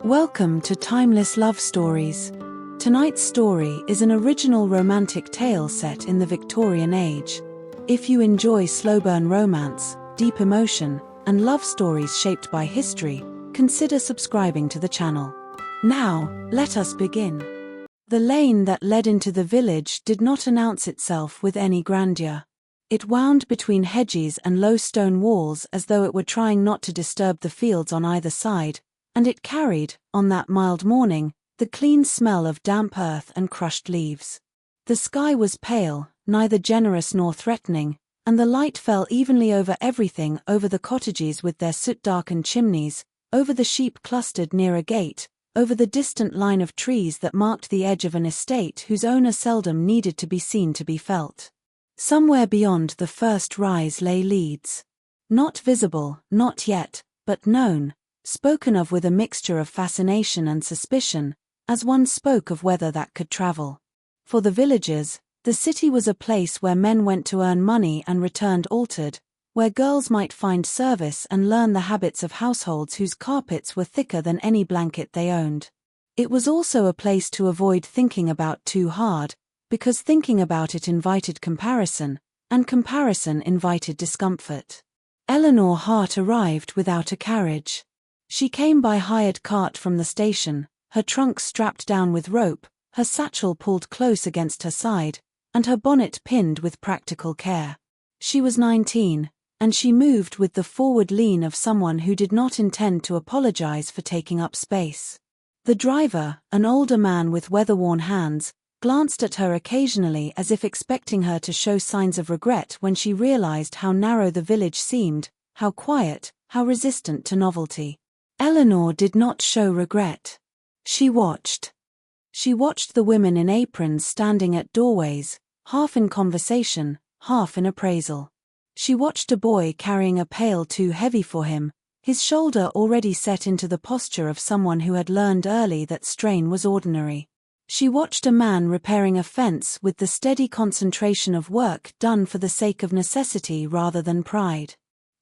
Welcome to Timeless Love Stories. Tonight's story is an original romantic tale set in the Victorian age. If you enjoy slow-burn romance, deep emotion, and love stories shaped by history, consider subscribing to the channel. Now, let us begin. The lane that led into the village did not announce itself with any grandeur. It wound between hedges and low stone walls as though it were trying not to disturb the fields on either side, and it carried, on that mild morning, the clean smell of damp earth and crushed leaves. The sky was pale, neither generous nor threatening, and the light fell evenly over everything, over the cottages with their soot-darkened chimneys, over the sheep clustered near a gate, over the distant line of trees that marked the edge of an estate whose owner seldom needed to be seen to be felt. Somewhere beyond the first rise lay Leeds. Not visible, not yet, but known, spoken of with a mixture of fascination and suspicion, as one spoke of weather that could travel. For the villagers, the city was a place where men went to earn money and returned altered, where girls might find service and learn the habits of households whose carpets were thicker than any blanket they owned. It was also a place to avoid thinking about too hard, because thinking about it invited comparison, and comparison invited discomfort. Eleanor Hart arrived without a carriage. She came by hired cart from the station, her trunk strapped down with rope, her satchel pulled close against her side, and her bonnet pinned with practical care. She was 19, and she moved with the forward lean of someone who did not intend to apologize for taking up space. The driver, an older man with weather-worn hands, glanced at her occasionally as if expecting her to show signs of regret when she realized how narrow the village seemed, how quiet, how resistant to novelty. Eleanor did not show regret. She watched. She watched the women in aprons standing at doorways, half in conversation, half in appraisal. She watched a boy carrying a pail too heavy for him, his shoulder already set into the posture of someone who had learned early that strain was ordinary. She watched a man repairing a fence with the steady concentration of work done for the sake of necessity rather than pride.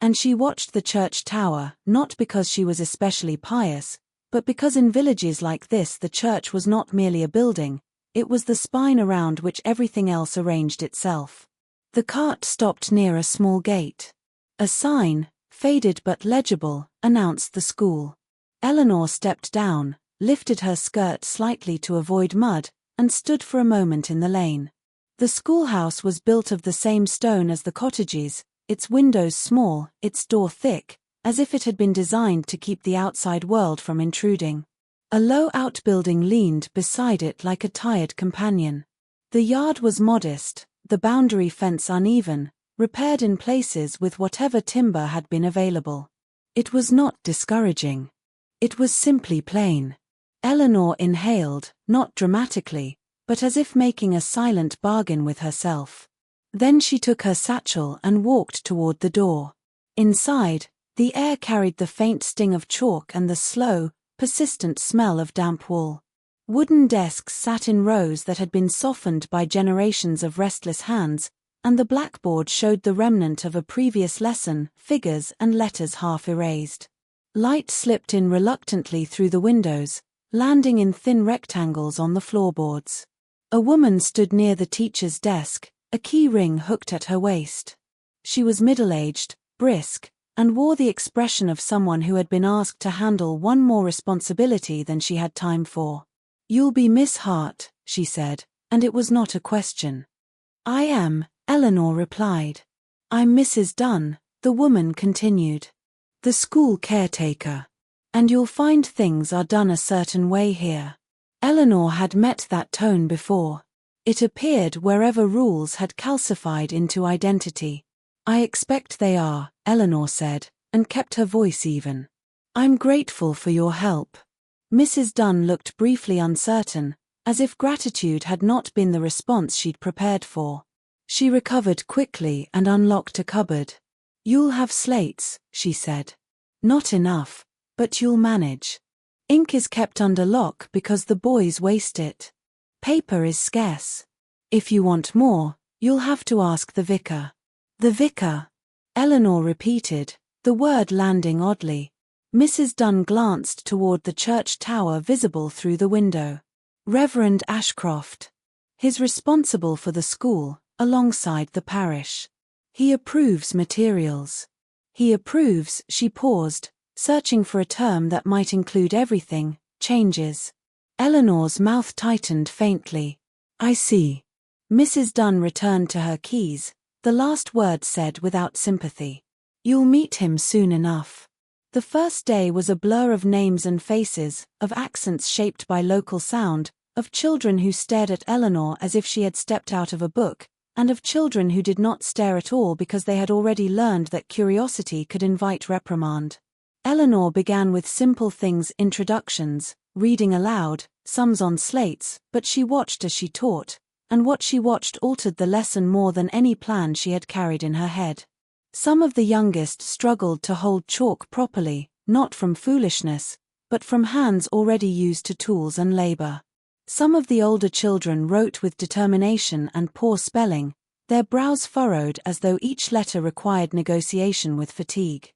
And she watched the church tower, not because she was especially pious, but because in villages like this the church was not merely a building, it was the spine around which everything else arranged itself. The cart stopped near a small gate. A sign, faded but legible, announced the school. Eleanor stepped down, lifted her skirt slightly to avoid mud, and stood for a moment in the lane. The schoolhouse was built of the same stone as the cottages, its windows small, its door thick, as if it had been designed to keep the outside world from intruding. A low outbuilding leaned beside it like a tired companion. The yard was modest, the boundary fence uneven, repaired in places with whatever timber had been available. It was not discouraging. It was simply plain. Eleanor inhaled, not dramatically, but as if making a silent bargain with herself. Then she took her satchel and walked toward the door. Inside, the air carried the faint sting of chalk and the slow, persistent smell of damp wool. Wooden desks sat in rows that had been softened by generations of restless hands, and the blackboard showed the remnant of a previous lesson, figures and letters half erased. Light slipped in reluctantly through the windows, landing in thin rectangles on the floorboards. A woman stood near the teacher's desk, a key ring hooked at her waist. She was middle-aged, brisk, and wore the expression of someone who had been asked to handle one more responsibility than she had time for. "You'll be Miss Hart," she said, and it was not a question. "I am," Eleanor replied. "I'm Mrs. Dunn," the woman continued. "The school caretaker. And you'll find things are done a certain way here." Eleanor had met that tone before. It appeared wherever rules had calcified into identity. "I expect they are," Eleanor said, and kept her voice even. "I'm grateful for your help." Mrs. Dunn looked briefly uncertain, as if gratitude had not been the response she'd prepared for. She recovered quickly and unlocked a cupboard. "You'll have slates," she said. "Not enough, but you'll manage. Ink is kept under lock because the boys waste it. Paper is scarce. If you want more, you'll have to ask the vicar." "The vicar?" Eleanor repeated, the word landing oddly. Mrs. Dunn glanced toward the church tower visible through the window. Reverend Ashcroft. He's responsible for the school, alongside the parish. He approves materials. He approves, she paused, searching for a term that might include everything, changes. Eleanor's mouth tightened faintly. I see. Mrs. Dunn returned to her keys, the last word said without sympathy. You'll meet him soon enough. The first day was a blur of names and faces, of accents shaped by local sound, of children who stared at Eleanor as if she had stepped out of a book, and of children who did not stare at all because they had already learned that curiosity could invite reprimand. Eleanor began with simple things, introductions, reading aloud, sums on slates, but she watched as she taught, and what she watched altered the lesson more than any plan she had carried in her head. Some of the youngest struggled to hold chalk properly, not from foolishness, but from hands already used to tools and labor. Some of the older children wrote with determination and poor spelling, their brows furrowed as though each letter required negotiation with fatigue.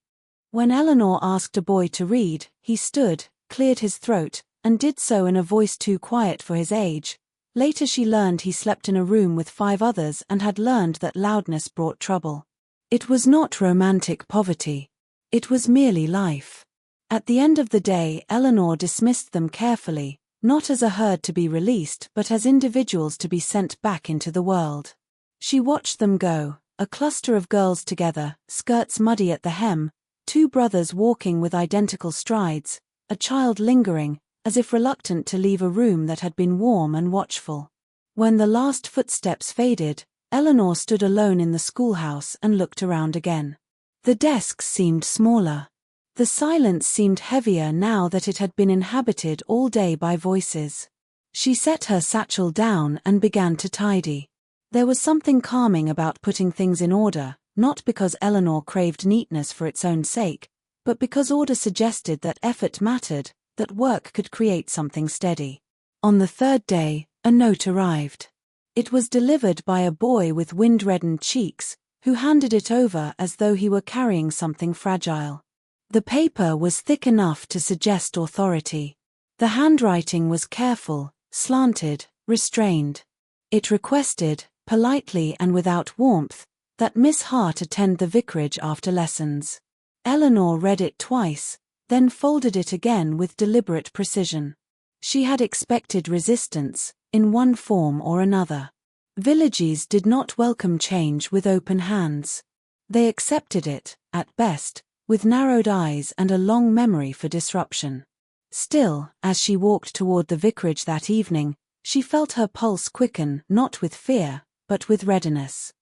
When Eleanor asked a boy to read, he stood, cleared his throat, and did so in a voice too quiet for his age. Later she learned he slept in a room with 5 others and had learned that loudness brought trouble. It was not romantic poverty. It was merely life. At the end of the day, Eleanor dismissed them carefully, not as a herd to be released but as individuals to be sent back into the world. She watched them go, a cluster of girls together, skirts muddy at the hem, 2 brothers walking with identical strides, a child lingering, as if reluctant to leave a room that had been warm and watchful. When the last footsteps faded, Eleanor stood alone in the schoolhouse and looked around again. The desks seemed smaller. The silence seemed heavier now that it had been inhabited all day by voices. She set her satchel down and began to tidy. There was something calming about putting things in order, not because Eleanor craved neatness for its own sake, but because order suggested that effort mattered, that work could create something steady. On the 3rd day, a note arrived. It was delivered by a boy with wind-reddened cheeks, who handed it over as though he were carrying something fragile. The paper was thick enough to suggest authority. The handwriting was careful, slanted, restrained. It requested, politely and without warmth, that Miss Hart attend the vicarage after lessons. Eleanor read it twice, then folded it again with deliberate precision. She had expected resistance, in one form or another. Villages did not welcome change with open hands. They accepted it, at best, with narrowed eyes and a long memory for disruption. Still, as she walked toward the vicarage that evening, she felt her pulse quicken, not with fear, but with readiness.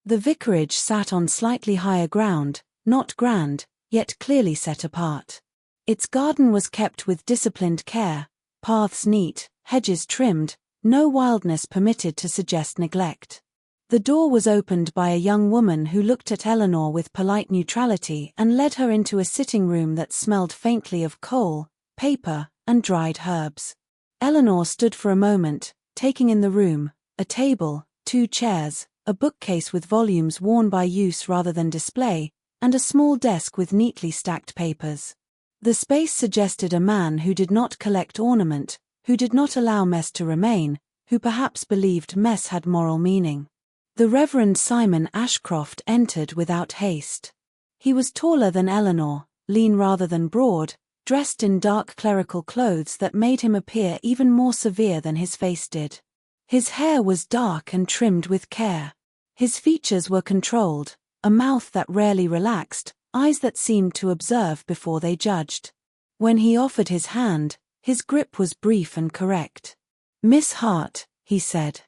The vicarage sat on slightly higher ground, not grand, yet clearly set apart. Its garden was kept with disciplined care, paths neat, hedges trimmed, no wildness permitted to suggest neglect. The door was opened by a young woman who looked at Eleanor with polite neutrality and led her into a sitting room that smelled faintly of coal, paper, and dried herbs. Eleanor stood for a moment, taking in the room, a table, 2 chairs, a bookcase with volumes worn by use rather than display, and a small desk with neatly stacked papers. The space suggested a man who did not collect ornament, who did not allow mess to remain, who perhaps believed mess had moral meaning. The Reverend Simon Ashcroft entered without haste. He was taller than Eleanor, lean rather than broad, dressed in dark clerical clothes that made him appear even more severe than his face did. His hair was dark and trimmed with care. His features were controlled, a mouth that rarely relaxed, eyes that seemed to observe before they judged. When he offered his hand, his grip was brief and correct. "Miss Hart," he said.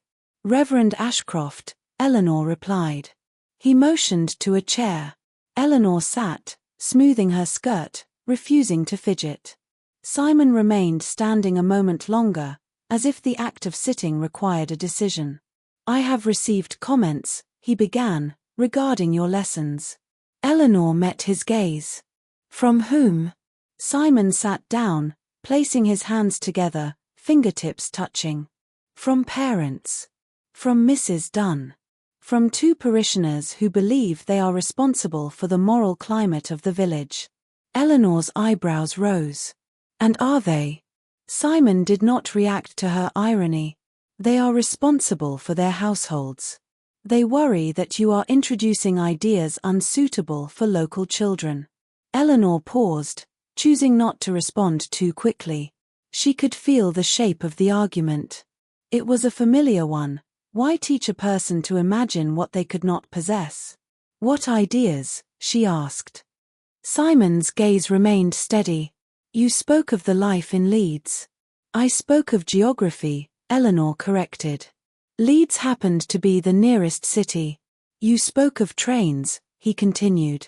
"Reverend Ashcroft," Eleanor replied. He motioned to a chair. Eleanor sat, smoothing her skirt, refusing to fidget. Simon remained standing a moment longer, as if the act of sitting required a decision. "I have received comments," he began, "regarding your lessons." Eleanor met his gaze. "From whom?" Simon sat down, placing his hands together, fingertips touching. "From parents. From Mrs. Dunn. From 2 parishioners who believe they are responsible for the moral climate of the village." Eleanor's eyebrows rose. And are they? Simon did not react to her irony. They are responsible for their households. They worry that you are introducing ideas unsuitable for local children. Eleanor paused, choosing not to respond too quickly. She could feel the shape of the argument. It was a familiar one. Why teach a person to imagine what they could not possess? What ideas? She asked. Simon's gaze remained steady. You spoke of the life in Leeds. I spoke of geography, Eleanor corrected. Leeds happened to be the nearest city. You spoke of trains, he continued.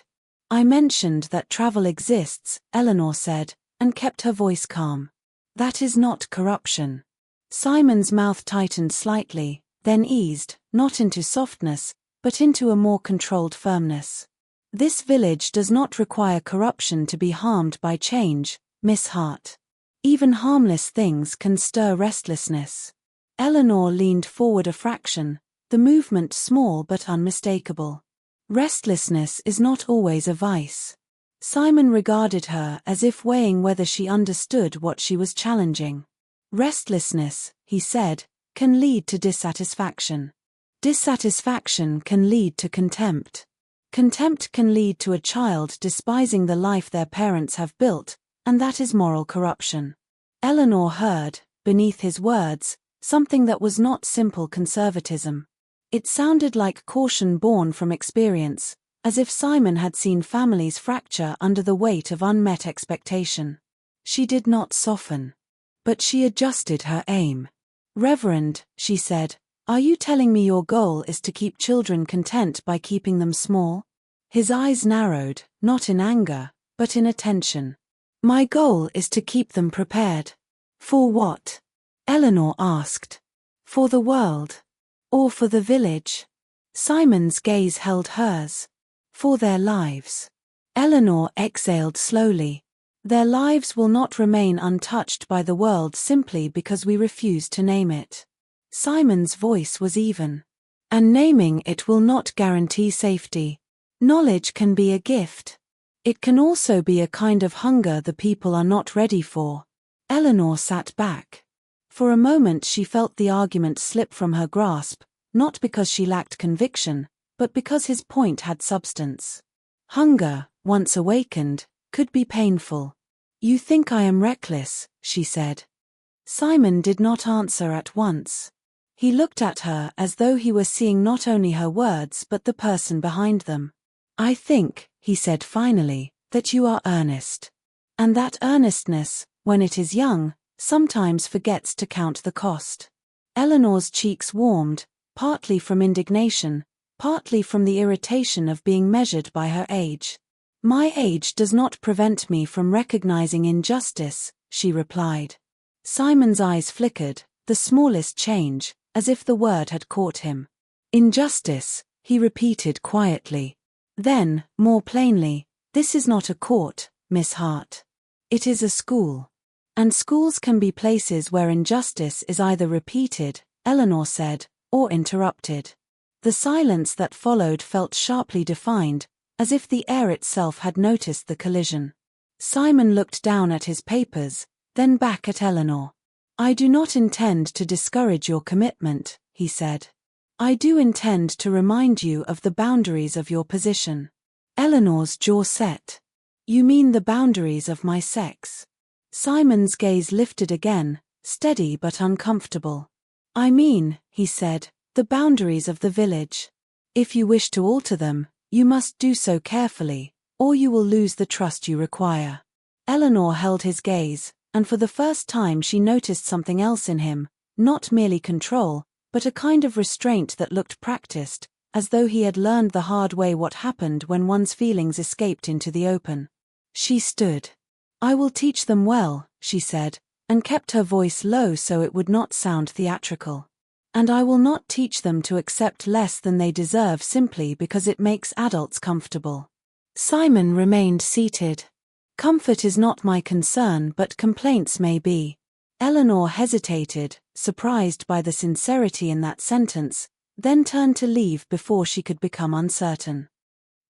I mentioned that travel exists, Eleanor said, and kept her voice calm. That is not corruption. Simon's mouth tightened slightly, then eased, not into softness, but into a more controlled firmness. This village does not require corruption to be harmed by change, Miss Hart. Even harmless things can stir restlessness. Eleanor leaned forward a fraction, the movement small but unmistakable. Restlessness is not always a vice. Simon regarded her as if weighing whether she understood what she was challenging. Restlessness, he said, can lead to dissatisfaction. Dissatisfaction can lead to contempt. Contempt can lead to a child despising the life their parents have built, and that is moral corruption. Eleanor heard, beneath his words, something that was not simple conservatism. It sounded like caution born from experience, as if Simon had seen families fracture under the weight of unmet expectation. She did not soften. But she adjusted her aim. Reverend, she said, are you telling me your goal is to keep children content by keeping them small? His eyes narrowed, not in anger, but in attention. My goal is to keep them prepared. For what? Eleanor asked. For the world. Or for the village? Simon's gaze held hers. For their lives. Eleanor exhaled slowly. Their lives will not remain untouched by the world simply because we refuse to name it. Simon's voice was even. And naming it will not guarantee safety. Knowledge can be a gift. It can also be a kind of hunger the people are not ready for. Eleanor sat back. For a moment she felt the argument slip from her grasp, not because she lacked conviction, but because his point had substance. Hunger, once awakened, could be painful. You think I am reckless, she said. Simon did not answer at once. He looked at her as though he were seeing not only her words but the person behind them. I think, he said finally, that you are earnest. And that earnestness, when it is young, sometimes forgets to count the cost. Eleanor's cheeks warmed, partly from indignation, partly from the irritation of being measured by her age. My age does not prevent me from recognizing injustice, she replied. Simon's eyes flickered, the smallest change, as if the word had caught him. Injustice, he repeated quietly. Then, more plainly, this is not a court, Miss Hart. It is a school. And schools can be places where injustice is either repeated, Eleanor said, or interrupted. The silence that followed felt sharply defined, as if the air itself had noticed the collision. Simon looked down at his papers, then back at Eleanor. I do not intend to discourage your commitment, he said. I do intend to remind you of the boundaries of your position. Eleanor's jaw set. You mean the boundaries of my sex? Simon's gaze lifted again, steady but uncomfortable. I mean, he said, the boundaries of the village. If you wish to alter them, you must do so carefully, or you will lose the trust you require. Eleanor held his gaze, and for the first time she noticed something else in him, not merely control, but a kind of restraint that looked practiced, as though he had learned the hard way what happened when one's feelings escaped into the open. She stood. I will teach them well, she said, and kept her voice low so it would not sound theatrical. And I will not teach them to accept less than they deserve simply because it makes adults comfortable. Simon remained seated. Comfort is not my concern, but complaints may be. Eleanor hesitated, surprised by the sincerity in that sentence, then turned to leave before she could become uncertain.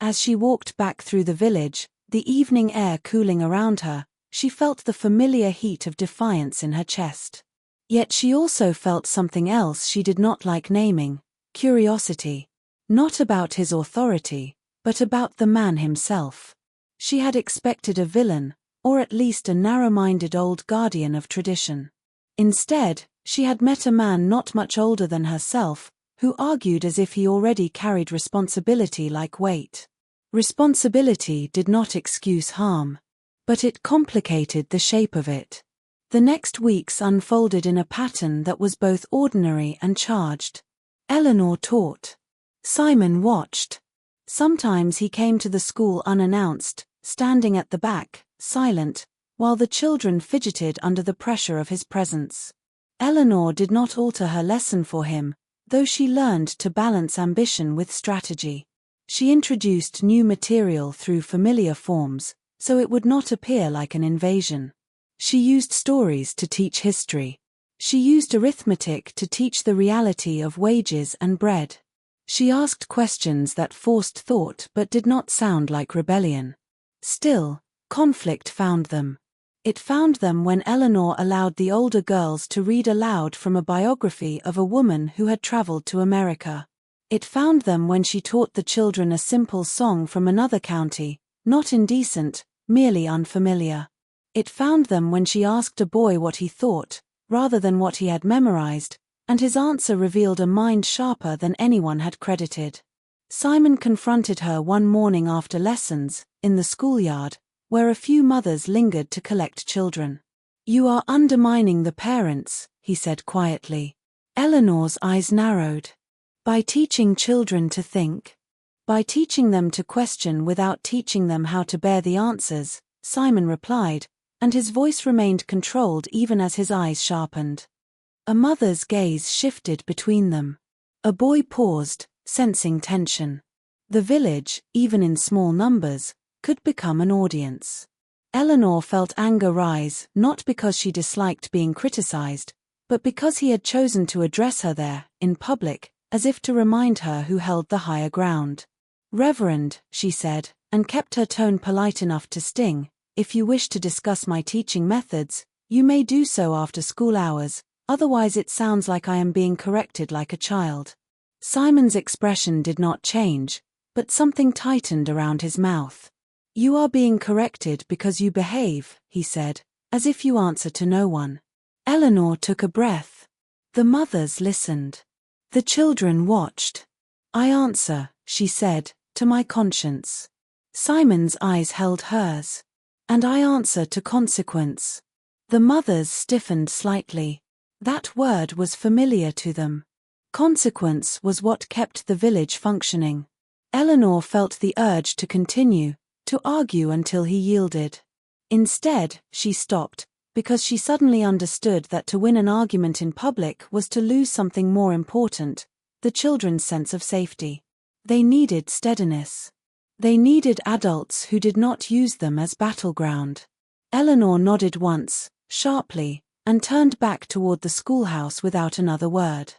As she walked back through the village, the evening air cooling around her, she felt the familiar heat of defiance in her chest. Yet she also felt something else she did not like naming: curiosity. Not about his authority, but about the man himself. She had expected a villain, or at least a narrow-minded old guardian of tradition. Instead, she had met a man not much older than herself, who argued as if he already carried responsibility like weight. Responsibility did not excuse harm, but it complicated the shape of it. The next weeks unfolded in a pattern that was both ordinary and charged. Eleanor taught. Simon watched. Sometimes he came to the school unannounced, standing at the back, silent, while the children fidgeted under the pressure of his presence. Eleanor did not alter her lesson for him, though she learned to balance ambition with strategy. She introduced new material through familiar forms, so it would not appear like an invasion. She used stories to teach history. She used arithmetic to teach the reality of wages and bread. She asked questions that forced thought but did not sound like rebellion. Still, conflict found them. It found them when Eleanor allowed the older girls to read aloud from a biography of a woman who had traveled to America. It found them when she taught the children a simple song from another county, not indecent, merely unfamiliar. It found them when she asked a boy what he thought, rather than what he had memorized, and his answer revealed a mind sharper than anyone had credited. Simon confronted her one morning after lessons, in the schoolyard, where a few mothers lingered to collect children. "You are undermining the parents," he said quietly. Eleanor's eyes narrowed. "By teaching children to think? By teaching them to question without teaching them how to bear the answers," Simon replied, and his voice remained controlled even as his eyes sharpened. A mother's gaze shifted between them. A boy paused, sensing tension. The village, even in small numbers, could become an audience. Eleanor felt anger rise, not because she disliked being criticized, but because he had chosen to address her there, in public, as if to remind her who held the higher ground. "Reverend," she said, and kept her tone polite enough to sting, "if you wish to discuss my teaching methods, you may do so after school hours. Otherwise it sounds like I am being corrected like a child." Simon's expression did not change, but something tightened around his mouth. "You are being corrected because you behave," he said, "as if you answer to no one." Eleanor took a breath. The mothers listened. The children watched. "I answer," she said, "to my conscience." Simon's eyes held hers. "And I answer to consequence." The mothers stiffened slightly. That word was familiar to them. Consequence was what kept the village functioning. Eleanor felt the urge to continue, to argue until he yielded. Instead, she stopped, because she suddenly understood that to win an argument in public was to lose something more important: the children's sense of safety. They needed steadiness. They needed adults who did not use them as battleground. Eleanor nodded once, sharply, and turned back toward the schoolhouse without another word.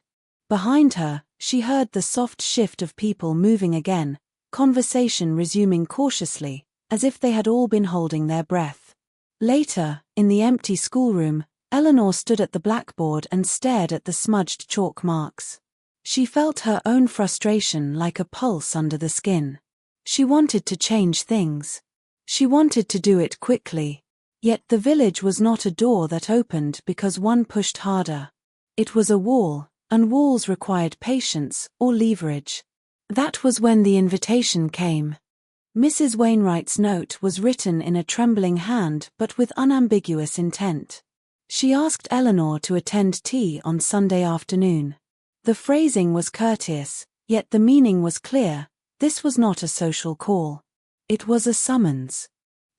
Behind her, she heard the soft shift of people moving again, conversation resuming cautiously, as if they had all been holding their breath. Later, in the empty schoolroom, Eleanor stood at the blackboard and stared at the smudged chalk marks. She felt her own frustration like a pulse under the skin. She wanted to change things. She wanted to do it quickly. Yet the village was not a door that opened because one pushed harder. It was a wall, and walls required patience or leverage. That was when the invitation came. Mrs. Wainwright's note was written in a trembling hand but with unambiguous intent. She asked Eleanor to attend tea on Sunday afternoon. The phrasing was courteous, yet the meaning was clear. This was not a social call. It was a summons.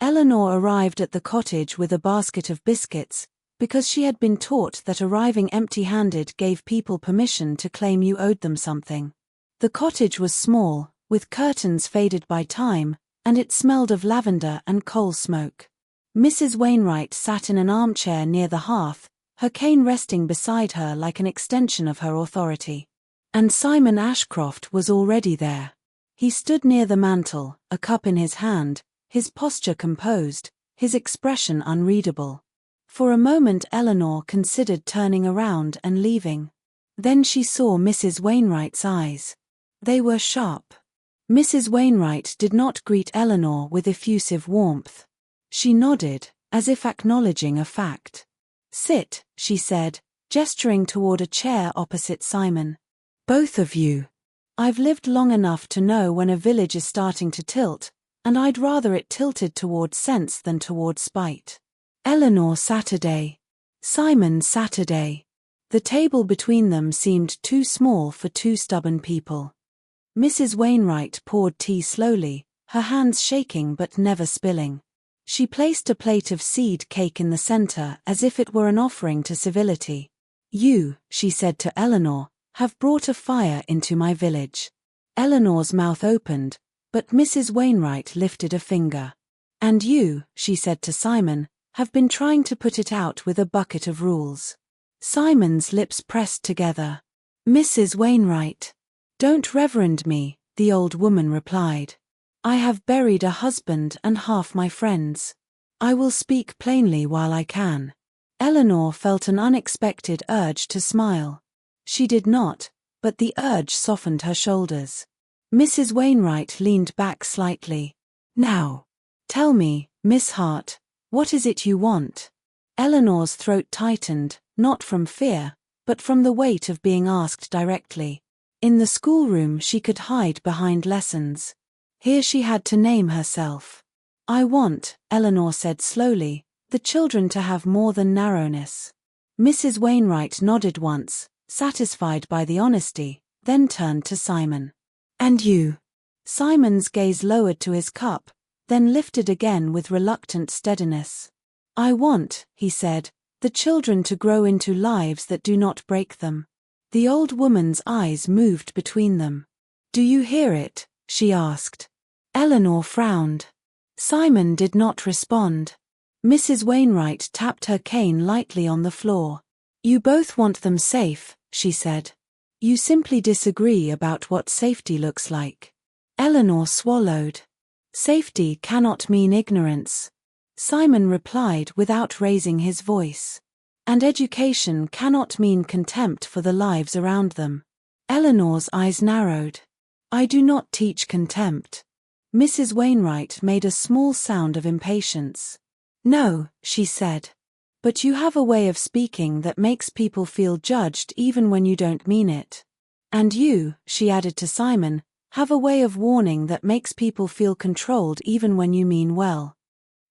Eleanor arrived at the cottage with a basket of biscuits, because she had been taught that arriving empty-handed gave people permission to claim you owed them something. The cottage was small, with curtains faded by time, and it smelled of lavender and coal smoke. Mrs. Wainwright sat in an armchair near the hearth, her cane resting beside her like an extension of her authority. And Simon Ashcroft was already there. He stood near the mantel, a cup in his hand, his posture composed, his expression unreadable. For a moment Eleanor considered turning around and leaving. Then she saw Mrs. Wainwright's eyes. They were sharp. Mrs. Wainwright did not greet Eleanor with effusive warmth. She nodded, as if acknowledging a fact. "Sit," she said, gesturing toward a chair opposite Simon. "Both of you. I've lived long enough to know when a village is starting to tilt, and I'd rather it tilted toward sense than toward spite." Eleanor Saturday. Simon Saturday. The table between them seemed too small for two stubborn people. Mrs. Wainwright poured tea slowly, her hands shaking but never spilling. She placed a plate of seed cake in the center as if it were an offering to civility. "You," she said to Eleanor, "have brought a fire into my village." Eleanor's mouth opened, but Mrs. Wainwright lifted a finger. "And you," she said to Simon, "have been trying to put it out with a bucket of rules." Simon's lips pressed together. "Mrs. Wainwright." "Don't reverend me," the old woman replied. "I have buried a husband and half my friends. I will speak plainly while I can." Eleanor felt an unexpected urge to smile. She did not, but the urge softened her shoulders. Mrs. Wainwright leaned back slightly. "Now, tell me, Miss Hart, what is it you want?" Eleanor's throat tightened, not from fear, but from the weight of being asked directly. In the schoolroom she could hide behind lessons. Here she had to name herself. "I want," Eleanor said slowly, "the children to have more than narrowness." Mrs. Wainwright nodded once, satisfied by the honesty, then turned to Simon. "And you?" Simon's gaze lowered to his cup, then lifted again with reluctant steadiness. "I want," he said, "the children to grow into lives that do not break them." The old woman's eyes moved between them. "Do you hear it?" she asked. Eleanor frowned. Simon did not respond. Mrs. Wainwright tapped her cane lightly on the floor. "You both want them safe," she said. "You simply disagree about what safety looks like." Eleanor swallowed. "Safety cannot mean ignorance," Simon replied without raising his voice. "And education cannot mean contempt for the lives around them." Eleanor's eyes narrowed. "I do not teach contempt." Mrs. Wainwright made a small sound of impatience. "No," she said. "But you have a way of speaking that makes people feel judged even when you don't mean it. And you," she added to Simon, "have a way of warning that makes people feel controlled even when you mean well."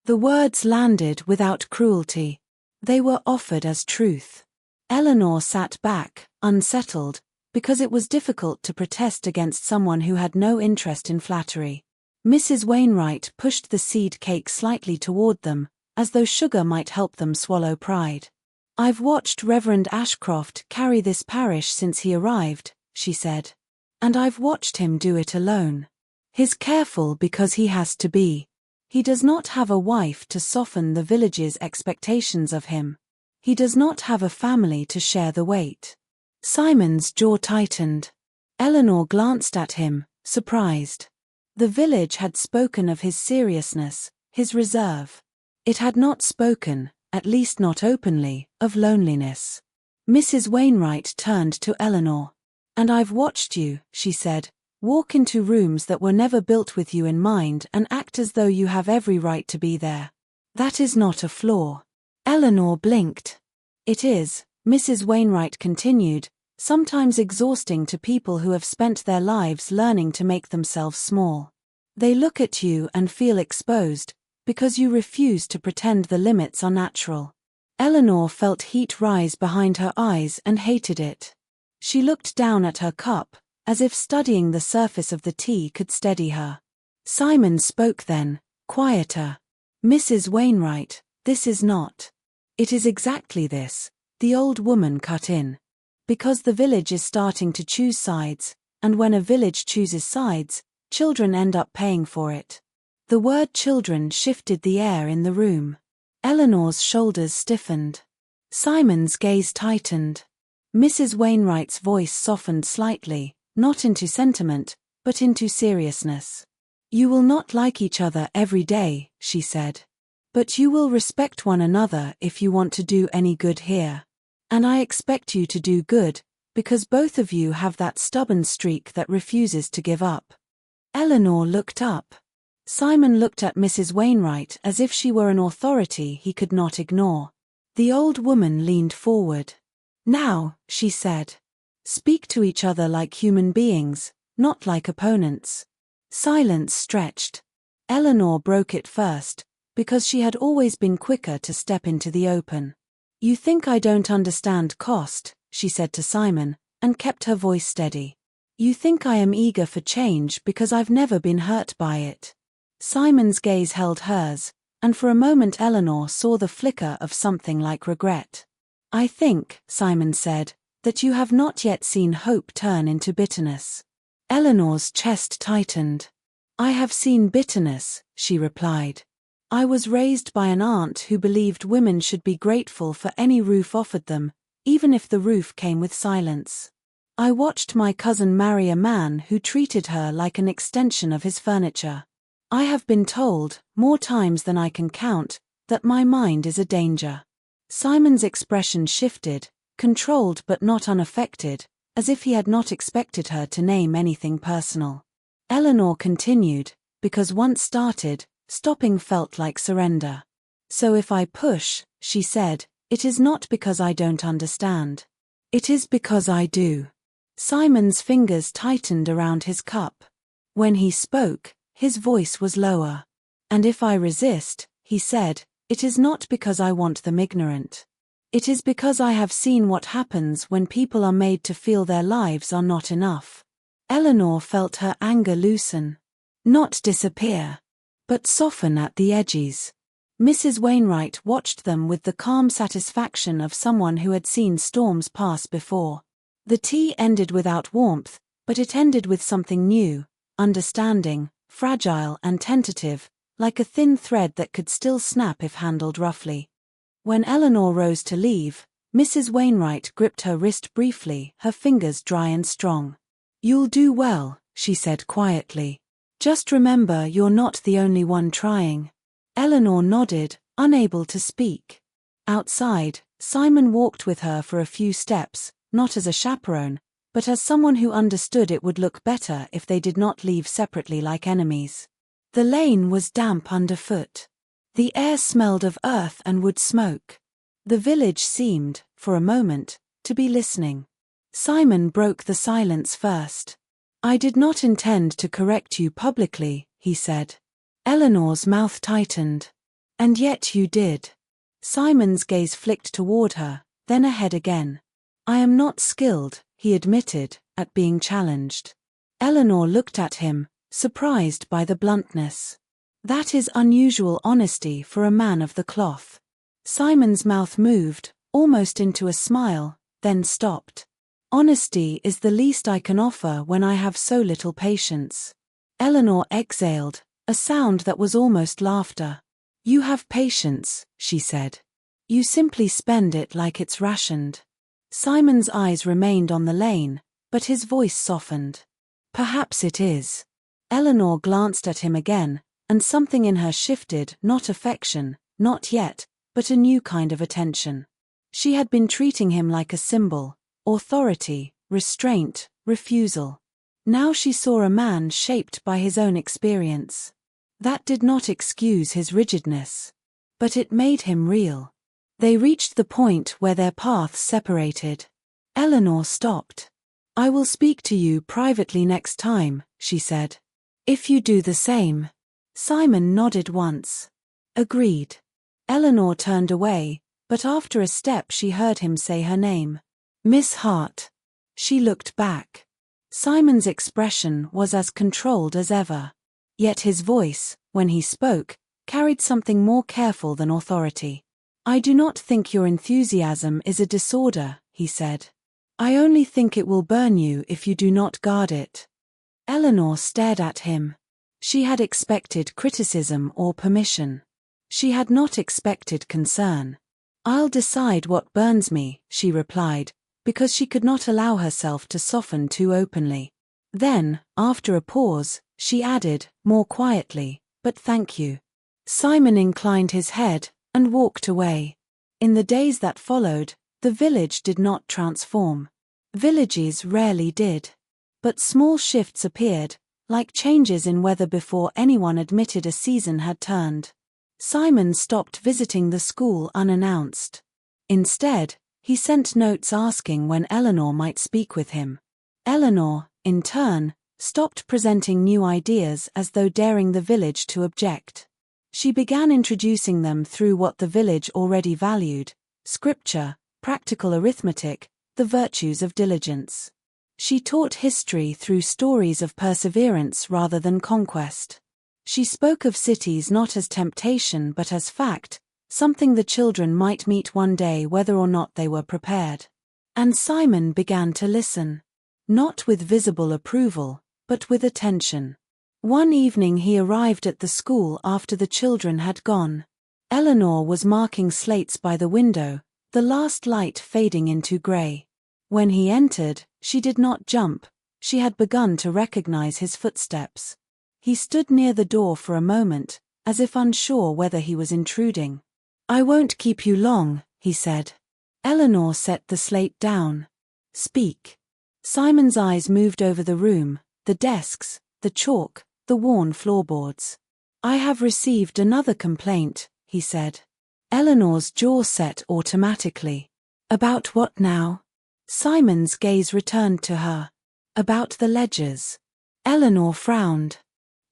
The words landed without cruelty. They were offered as truth. Eleanor sat back, unsettled, because it was difficult to protest against someone who had no interest in flattery. Mrs. Wainwright pushed the seed cake slightly toward them, as though sugar might help them swallow pride. "I've watched Reverend Ashcroft carry this parish since he arrived," she said. "And I've watched him do it alone. He's careful because he has to be. He does not have a wife to soften the village's expectations of him. He does not have a family to share the weight." Simon's jaw tightened. Eleanor glanced at him, surprised. The village had spoken of his seriousness, his reserve. It had not spoken, at least not openly, of loneliness. Mrs. Wainwright turned to Eleanor. "And I've watched you," she said, "walk into rooms that were never built with you in mind and act as though you have every right to be there. That is not a flaw." Eleanor blinked. "It is," Mrs. Wainwright continued, "sometimes exhausting to people who have spent their lives learning to make themselves small. They look at you and feel exposed, because you refuse to pretend the limits are natural." Eleanor felt heat rise behind her eyes and hated it. She looked down at her cup, as if studying the surface of the tea could steady her. Simon spoke then, quieter. "Mrs. Wainwright, this is not." "It is exactly this," the old woman cut in. "Because the village is starting to choose sides, and when a village chooses sides, children end up paying for it." The word children shifted the air in the room. Eleanor's shoulders stiffened. Simon's gaze tightened. Mrs. Wainwright's voice softened slightly, not into sentiment, but into seriousness. You will not like each other every day, she said. But you will respect one another if you want to do any good here. And I expect you to do good, because both of you have that stubborn streak that refuses to give up. Eleanor looked up. Simon looked at Mrs. Wainwright as if she were an authority he could not ignore. The old woman leaned forward. Now, she said. Speak to each other like human beings, not like opponents. Silence stretched. Eleanor broke it first, because she had always been quicker to step into the open. You think I don't understand cost, she said to Simon, and kept her voice steady. You think I am eager for change because I've never been hurt by it. Simon's gaze held hers, and for a moment Eleanor saw the flicker of something like regret. I think, Simon said, that you have not yet seen hope turn into bitterness. Eleanor's chest tightened. I have seen bitterness, she replied. I was raised by an aunt who believed women should be grateful for any roof offered them, even if the roof came with silence. I watched my cousin marry a man who treated her like an extension of his furniture. I have been told, more times than I can count, that my mind is a danger. Simon's expression shifted, controlled but not unaffected, as if he had not expected her to name anything personal. Eleanor continued, because once started, stopping felt like surrender. So if I push, she said, it is not because I don't understand. It is because I do. Simon's fingers tightened around his cup. When he spoke, his voice was lower. And if I resist, he said, it is not because I want them ignorant. It is because I have seen what happens when people are made to feel their lives are not enough. Eleanor felt her anger loosen. Not disappear, but soften at the edges. Mrs. Wainwright watched them with the calm satisfaction of someone who had seen storms pass before. The tea ended without warmth, but it ended with something new, understanding, fragile and tentative, like a thin thread that could still snap if handled roughly. When Eleanor rose to leave, Mrs. Wainwright gripped her wrist briefly, her fingers dry and strong. You'll do well, she said quietly. Just remember you're not the only one trying. Eleanor nodded, unable to speak. Outside, Simon walked with her for a few steps, not as a chaperone, but as someone who understood it would look better if they did not leave separately like enemies. The lane was damp underfoot. The air smelled of earth and wood smoke. The village seemed, for a moment, to be listening. Simon broke the silence first. I did not intend to correct you publicly, he said. Eleanor's mouth tightened. And yet you did. Simon's gaze flicked toward her, then ahead again. I am not skilled, he admitted, at being challenged. Eleanor looked at him, surprised by the bluntness. That is unusual honesty for a man of the cloth. Simon's mouth moved, almost into a smile, then stopped. Honesty is the least I can offer when I have so little patience. Eleanor exhaled, a sound that was almost laughter. You have patience, she said. You simply spend it like it's rationed. Simon's eyes remained on the lane, but his voice softened. Perhaps it is. Eleanor glanced at him again, and something in her shifted, not affection, not yet, but a new kind of attention. She had been treating him like a symbol, authority, restraint, refusal. Now she saw a man shaped by his own experience. That did not excuse his rigidness. But it made him real. They reached the point where their paths separated. Eleanor stopped. I will speak to you privately next time, she said. If you do the same. Simon nodded once. Agreed. Eleanor turned away, but after a step she heard him say her name. Miss Hart. She looked back. Simon's expression was as controlled as ever. Yet his voice, when he spoke, carried something more careful than authority. I do not think your enthusiasm is a disorder, he said. I only think it will burn you if you do not guard it. Eleanor stared at him. She had expected criticism or permission. She had not expected concern. I'll decide what burns me, she replied, because she could not allow herself to soften too openly. Then, after a pause, she added, more quietly, but thank you. Simon inclined his head and walked away. In the days that followed, the village did not transform. Villages rarely did. But small shifts appeared, like changes in weather before anyone admitted a season had turned. Simon stopped visiting the school unannounced. Instead, he sent notes asking when Eleanor might speak with him. Eleanor, in turn, stopped presenting new ideas as though daring the village to object. She began introducing them through what the village already valued: scripture, practical arithmetic, the virtues of diligence. She taught history through stories of perseverance rather than conquest. She spoke of cities not as temptation but as fact, something the children might meet one day whether or not they were prepared. And Simon began to listen. Not with visible approval, but with attention. One evening he arrived at the school after the children had gone. Eleanor was marking slates by the window, the last light fading into grey. When he entered, she did not jump. She had begun to recognize his footsteps. He stood near the door for a moment, as if unsure whether he was intruding. "I won't keep you long," he said. Eleanor set the slate down. "Speak." Simon's eyes moved over the room, the desks, the chalk, the worn floorboards. "I have received another complaint," he said. Eleanor's jaw set automatically. "About what now?" Simon's gaze returned to her. "About the ledgers." Eleanor frowned.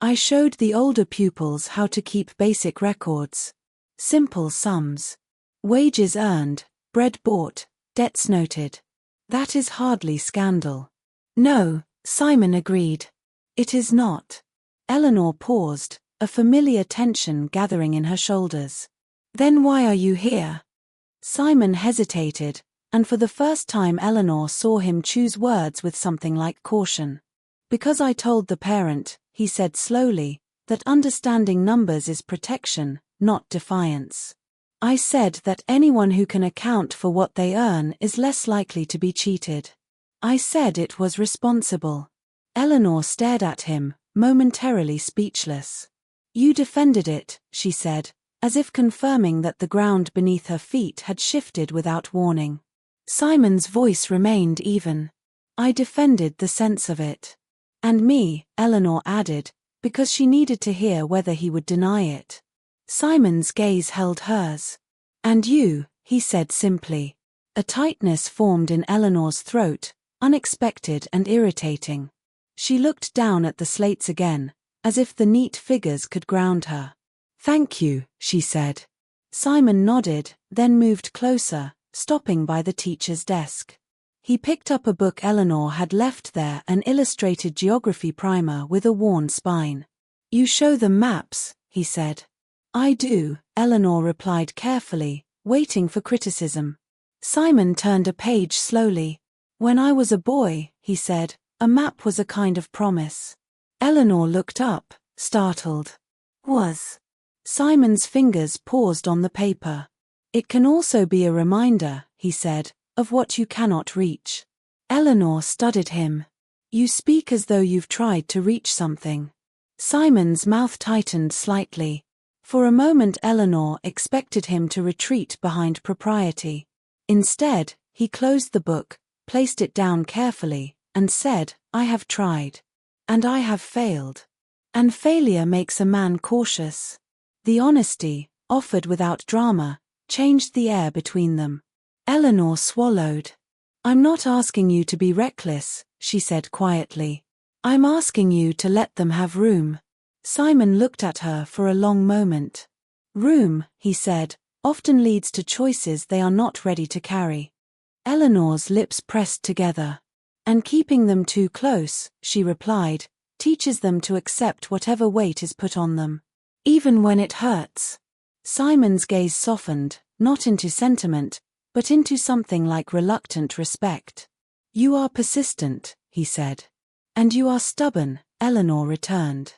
"I showed the older pupils how to keep basic records. Simple sums. Wages earned, bread bought, debts noted. That is hardly scandal." "No," Simon agreed. "It is not." Eleanor paused, a familiar tension gathering in her shoulders. "Then why are you here?" Simon hesitated, and for the first time Eleanor saw him choose words with something like caution. "Because I told the parent," he said slowly, "that understanding numbers is protection, not defiance. I said that anyone who can account for what they earn is less likely to be cheated. I said it was responsible." Eleanor stared at him, momentarily speechless. "You defended it," she said, as if confirming that the ground beneath her feet had shifted without warning. Simon's voice remained even. "I defended the sense of it. And me," Eleanor added, because she needed to hear whether he would deny it. Simon's gaze held hers. "And you," he said simply. A tightness formed in Eleanor's throat, unexpected and irritating. She looked down at the slates again, as if the neat figures could ground her. "Thank you," she said. Simon nodded, then moved closer, stopping by the teacher's desk. He picked up a book Eleanor had left there, an illustrated geography primer with a worn spine. "You show them maps," he said. "I do," Eleanor replied carefully, waiting for criticism. Simon turned a page slowly. "When I was a boy," he said, "a map was a kind of promise." Eleanor looked up, startled. "Was?" Simon's fingers paused on the paper. "It can also be a reminder," he said, "of what you cannot reach." Eleanor studied him. "You speak as though you've tried to reach something." Simon's mouth tightened slightly. For a moment Eleanor expected him to retreat behind propriety. Instead, he closed the book, placed it down carefully, and said, "I have tried. And I have failed. And failure makes a man cautious." The honesty, offered without drama, changed the air between them. Eleanor swallowed. "I'm not asking you to be reckless," she said quietly. "I'm asking you to let them have room." Simon looked at her for a long moment. "Room," he said, "often leads to choices they are not ready to carry." Eleanor's lips pressed together. "And keeping them too close," she replied, "teaches them to accept whatever weight is put on them. Even when it hurts." Simon's gaze softened, not into sentiment, but into something like reluctant respect. "You are persistent," he said. "And you are stubborn," Eleanor returned.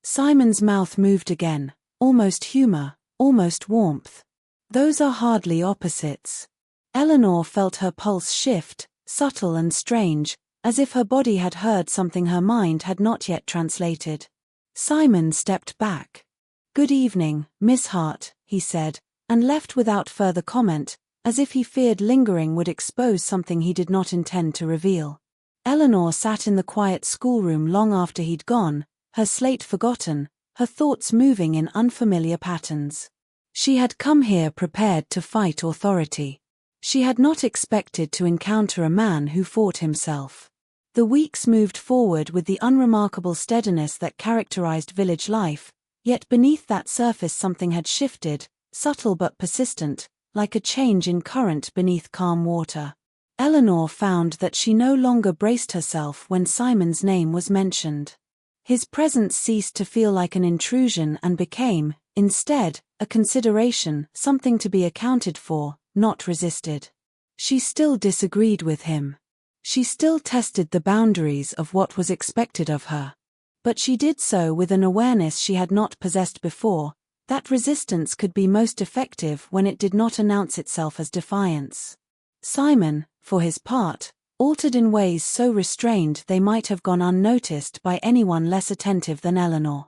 Simon's mouth moved again, almost humor, almost warmth. "Those are hardly opposites." Eleanor felt her pulse shift, subtle and strange, as if her body had heard something her mind had not yet translated. Simon stepped back. "Good evening, Miss Hart," he said, and left without further comment, as if he feared lingering would expose something he did not intend to reveal. Eleanor sat in the quiet schoolroom long after he'd gone, her slate forgotten, her thoughts moving in unfamiliar patterns. She had come here prepared to fight authority. She had not expected to encounter a man who fought himself. The weeks moved forward with the unremarkable steadiness that characterized village life, yet beneath that surface something had shifted, subtle but persistent, like a change in current beneath calm water. Eleanor found that she no longer braced herself when Simon's name was mentioned. His presence ceased to feel like an intrusion and became, instead, a consideration, something to be accounted for, not resisted. She still disagreed with him. She still tested the boundaries of what was expected of her. But she did so with an awareness she had not possessed before, that resistance could be most effective when it did not announce itself as defiance. Simon, for his part, altered in ways so restrained they might have gone unnoticed by anyone less attentive than Eleanor.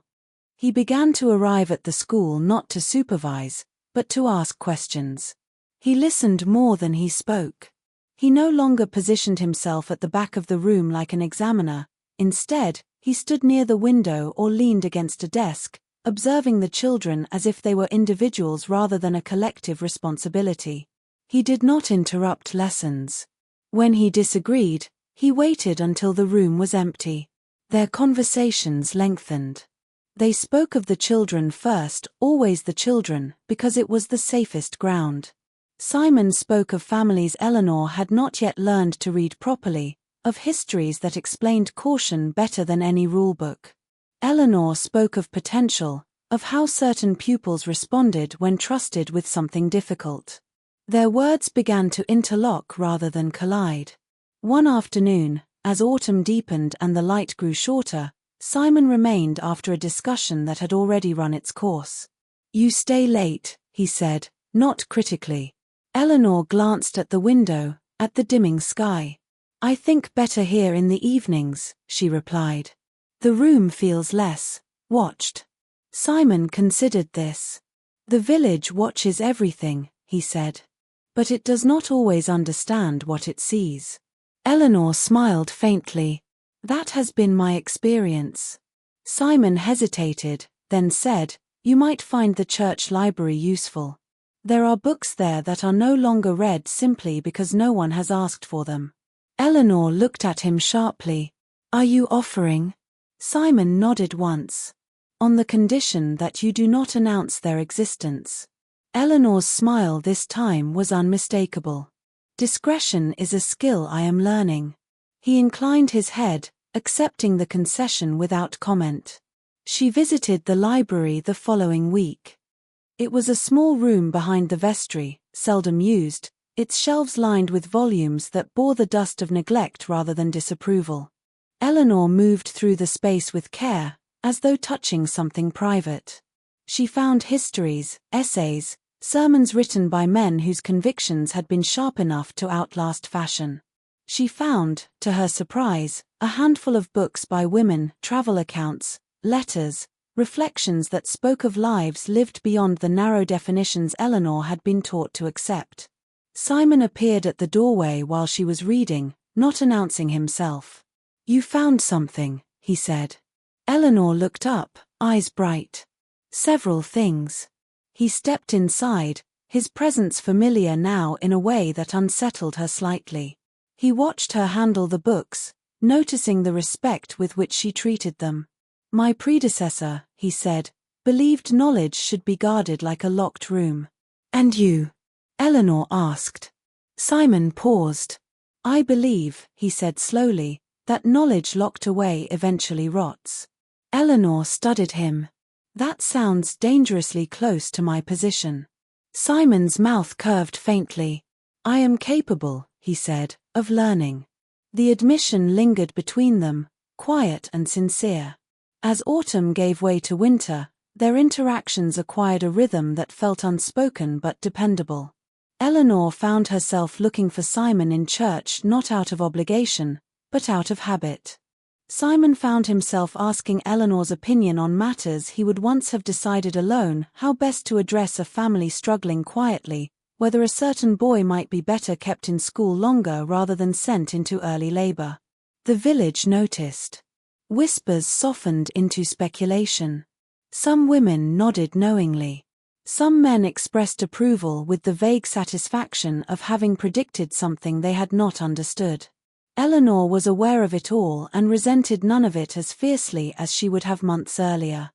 He began to arrive at the school not to supervise, but to ask questions. He listened more than he spoke. He no longer positioned himself at the back of the room like an examiner. Instead, he stood near the window or leaned against a desk, observing the children as if they were individuals rather than a collective responsibility. He did not interrupt lessons. When he disagreed, he waited until the room was empty. Their conversations lengthened. They spoke of the children first, always the children, because it was the safest ground. Simon spoke of families Eleanor had not yet learned to read properly, of histories that explained caution better than any rulebook. Eleanor spoke of potential, of how certain pupils responded when trusted with something difficult. Their words began to interlock rather than collide. One afternoon, as autumn deepened and the light grew shorter, Simon remained after a discussion that had already run its course. "You stay late," he said, not critically. Eleanor glanced at the window, at the dimming sky. "I think better here in the evenings," she replied. "The room feels less watched." Simon considered this. "The village watches everything," he said. "But it does not always understand what it sees." Eleanor smiled faintly. "That has been my experience." Simon hesitated, then said, "You might find the church library useful. There are books there that are no longer read simply because no one has asked for them." Eleanor looked at him sharply. "Are you offering?" Simon nodded once. "On the condition that you do not announce their existence." Eleanor's smile this time was unmistakable. "Discretion is a skill I am learning." He inclined his head, accepting the concession without comment. She visited the library the following week. It was a small room behind the vestry, seldom used, its shelves lined with volumes that bore the dust of neglect rather than disapproval. Eleanor moved through the space with care, as though touching something private. She found histories, essays, sermons written by men whose convictions had been sharp enough to outlast fashion. She found, to her surprise, a handful of books by women, travel accounts, letters, reflections that spoke of lives lived beyond the narrow definitions Eleanor had been taught to accept. Simon appeared at the doorway while she was reading, not announcing himself. "You found something," he said. Eleanor looked up, eyes bright. "Several things." He stepped inside, his presence familiar now in a way that unsettled her slightly. He watched her handle the books, noticing the respect with which she treated them. "My predecessor," he said, "believed knowledge should be guarded like a locked room." "And you?" Eleanor asked. Simon paused. "I believe," he said slowly, "that knowledge locked away eventually rots." Eleanor studied him. "That sounds dangerously close to my position." Simon's mouth curved faintly. "I am capable," he said, "of learning." The admission lingered between them, quiet and sincere. As autumn gave way to winter, their interactions acquired a rhythm that felt unspoken but dependable. Eleanor found herself looking for Simon in church not out of obligation, but out of habit. Simon found himself asking Eleanor's opinion on matters he would once have decided alone: how best to address a family struggling quietly, whether a certain boy might be better kept in school longer rather than sent into early labor. The village noticed. Whispers softened into speculation. Some women nodded knowingly. Some men expressed approval with the vague satisfaction of having predicted something they had not understood. Eleanor was aware of it all and resented none of it as fiercely as she would have months earlier.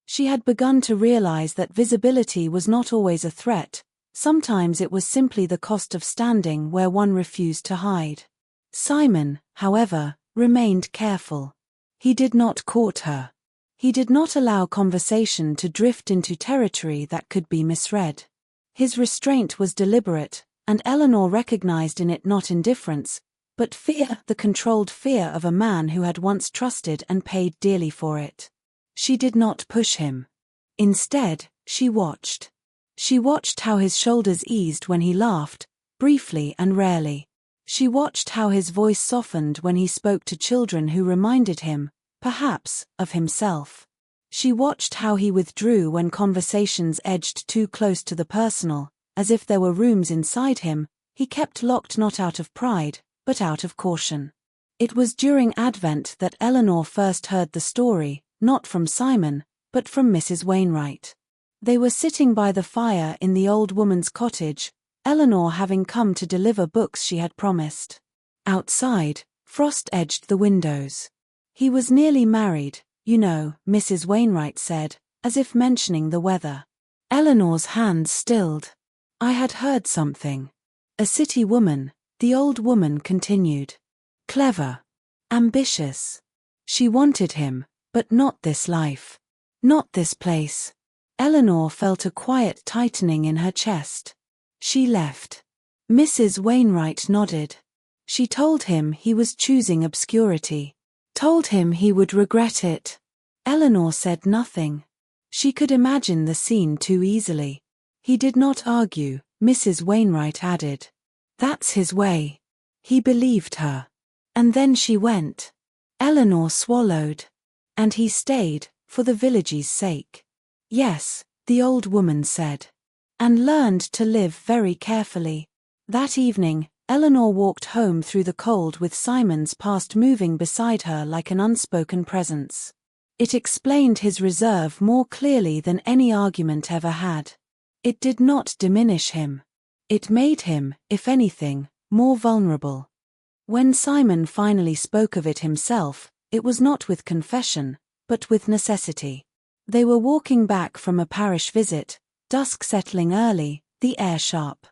She had begun to realize that visibility was not always a threat. Sometimes it was simply the cost of standing where one refused to hide. Simon, however, remained careful. He did not court her. He did not allow conversation to drift into territory that could be misread. His restraint was deliberate, and Eleanor recognized in it not indifference, but fear, the controlled fear of a man who had once trusted and paid dearly for it. She did not push him. Instead, she watched. She watched how his shoulders eased when he laughed, briefly and rarely. She watched how his voice softened when he spoke to children who reminded him, perhaps, of himself. She watched how he withdrew when conversations edged too close to the personal, as if there were rooms inside him he kept locked not out of pride, but out of caution. It was during Advent that Eleanor first heard the story, not from Simon, but from Mrs. Wainwright. They were sitting by the fire in the old woman's cottage, Eleanor having come to deliver books she had promised. Outside, frost edged the windows. "He was nearly married, you know," Mrs. Wainwright said, as if mentioning the weather. Eleanor's hands stilled. "I had heard something. A city woman," the old woman continued. "Clever. Ambitious. She wanted him, but not this life. Not this place." Eleanor felt a quiet tightening in her chest. She left. Mrs. Wainwright nodded. She told him he was choosing obscurity. Told him he would regret it. Eleanor said nothing. She could imagine the scene too easily. He did not argue, Mrs. Wainwright added. That's his way. He believed her. And then she went. Eleanor swallowed. And he stayed, for the village's sake. Yes, the old woman said. And learned to live very carefully. That evening, Eleanor walked home through the cold with Simon's past moving beside her like an unspoken presence. It explained his reserve more clearly than any argument ever had. It did not diminish him. It made him, if anything, more vulnerable. When Simon finally spoke of it himself, it was not with confession, but with necessity. They were walking back from a parish visit, dusk settling early, the air sharp.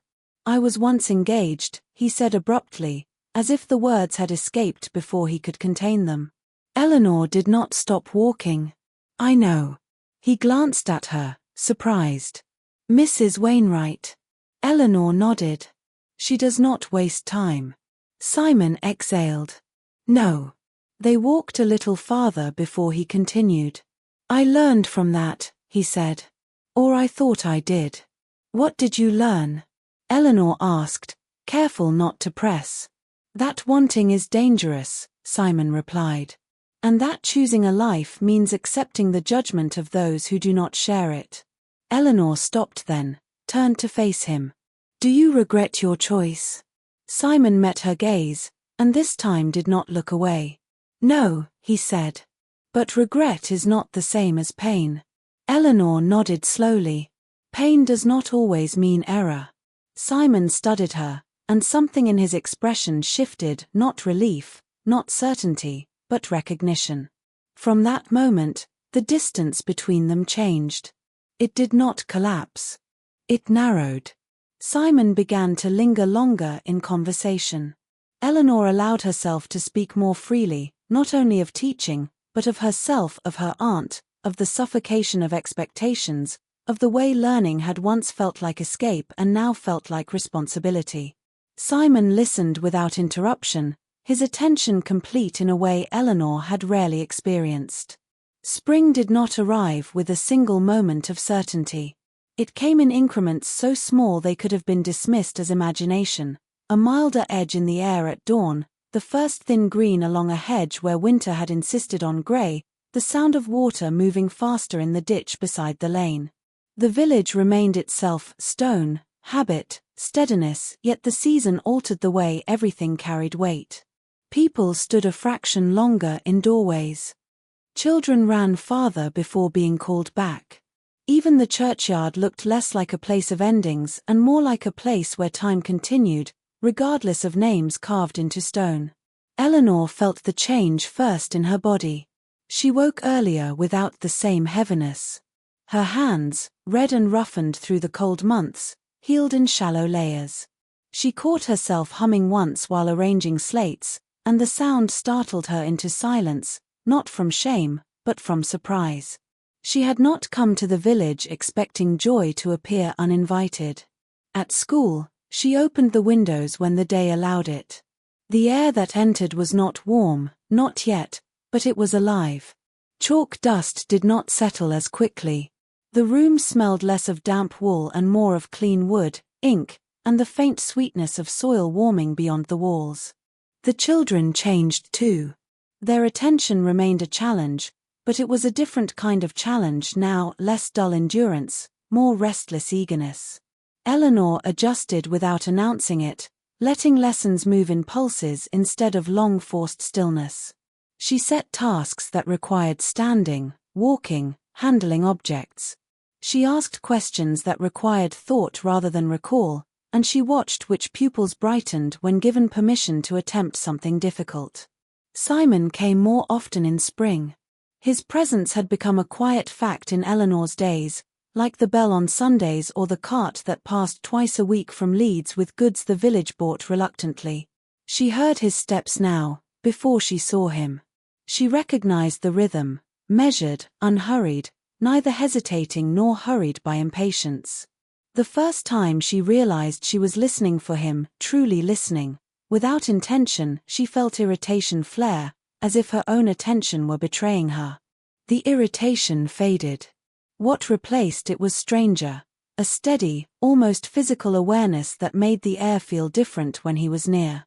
"I was once engaged," he said abruptly, as if the words had escaped before he could contain them. Eleanor did not stop walking. "I know." He glanced at her, surprised. "Mrs. Wainwright." Eleanor nodded. "She does not waste time." Simon exhaled. "No." They walked a little farther before he continued. "I learned from that," he said. "Or I thought I did." "What did you learn?" Eleanor asked, careful not to press. "That wanting is dangerous," Simon replied. "And that choosing a life means accepting the judgment of those who do not share it." Eleanor stopped then, turned to face him. "Do you regret your choice?" Simon met her gaze, and this time did not look away. "No," he said. "But regret is not the same as pain." Eleanor nodded slowly. "Pain does not always mean error." Simon studied her, and something in his expression shifted, not relief, not certainty, but recognition. From that moment, the distance between them changed. It did not collapse. It narrowed. Simon began to linger longer in conversation. Eleanor allowed herself to speak more freely, not only of teaching, but of herself, of her aunt, of the suffocation of expectations, of the way learning had once felt like escape and now felt like responsibility. Simon listened without interruption, his attention complete in a way Eleanor had rarely experienced. Spring did not arrive with a single moment of certainty. It came in increments so small they could have been dismissed as imagination, a milder edge in the air at dawn, the first thin green along a hedge where winter had insisted on grey, the sound of water moving faster in the ditch beside the lane. The village remained itself, stone, habit, steadiness, yet the season altered the way everything carried weight. People stood a fraction longer in doorways. Children ran farther before being called back. Even the churchyard looked less like a place of endings and more like a place where time continued, regardless of names carved into stone. Eleanor felt the change first in her body. She woke earlier without the same heaviness. Her hands, red and roughened through the cold months, healed in shallow layers. She caught herself humming once while arranging slates, and the sound startled her into silence, not from shame, but from surprise. She had not come to the village expecting joy to appear uninvited. At school, she opened the windows when the day allowed it. The air that entered was not warm, not yet, but it was alive. Chalk dust did not settle as quickly. The room smelled less of damp wool and more of clean wood, ink, and the faint sweetness of soil warming beyond the walls. The children changed too. Their attention remained a challenge, but it was a different kind of challenge now, less dull endurance, more restless eagerness. Eleanor adjusted without announcing it, letting lessons move in pulses instead of long forced stillness. She set tasks that required standing, walking, handling objects. She asked questions that required thought rather than recall, and she watched which pupils brightened when given permission to attempt something difficult. Simon came more often in spring. His presence had become a quiet fact in Eleanor's days, like the bell on Sundays or the cart that passed twice a week from Leeds with goods the village bought reluctantly. She heard his steps now, before she saw him. She recognized the rhythm, measured, unhurried, neither hesitating nor hurried by impatience. The first time she realized she was listening for him, truly listening, without intention, she felt irritation flare, as if her own attention were betraying her. The irritation faded. What replaced it was stranger, a steady, almost physical awareness that made the air feel different when he was near.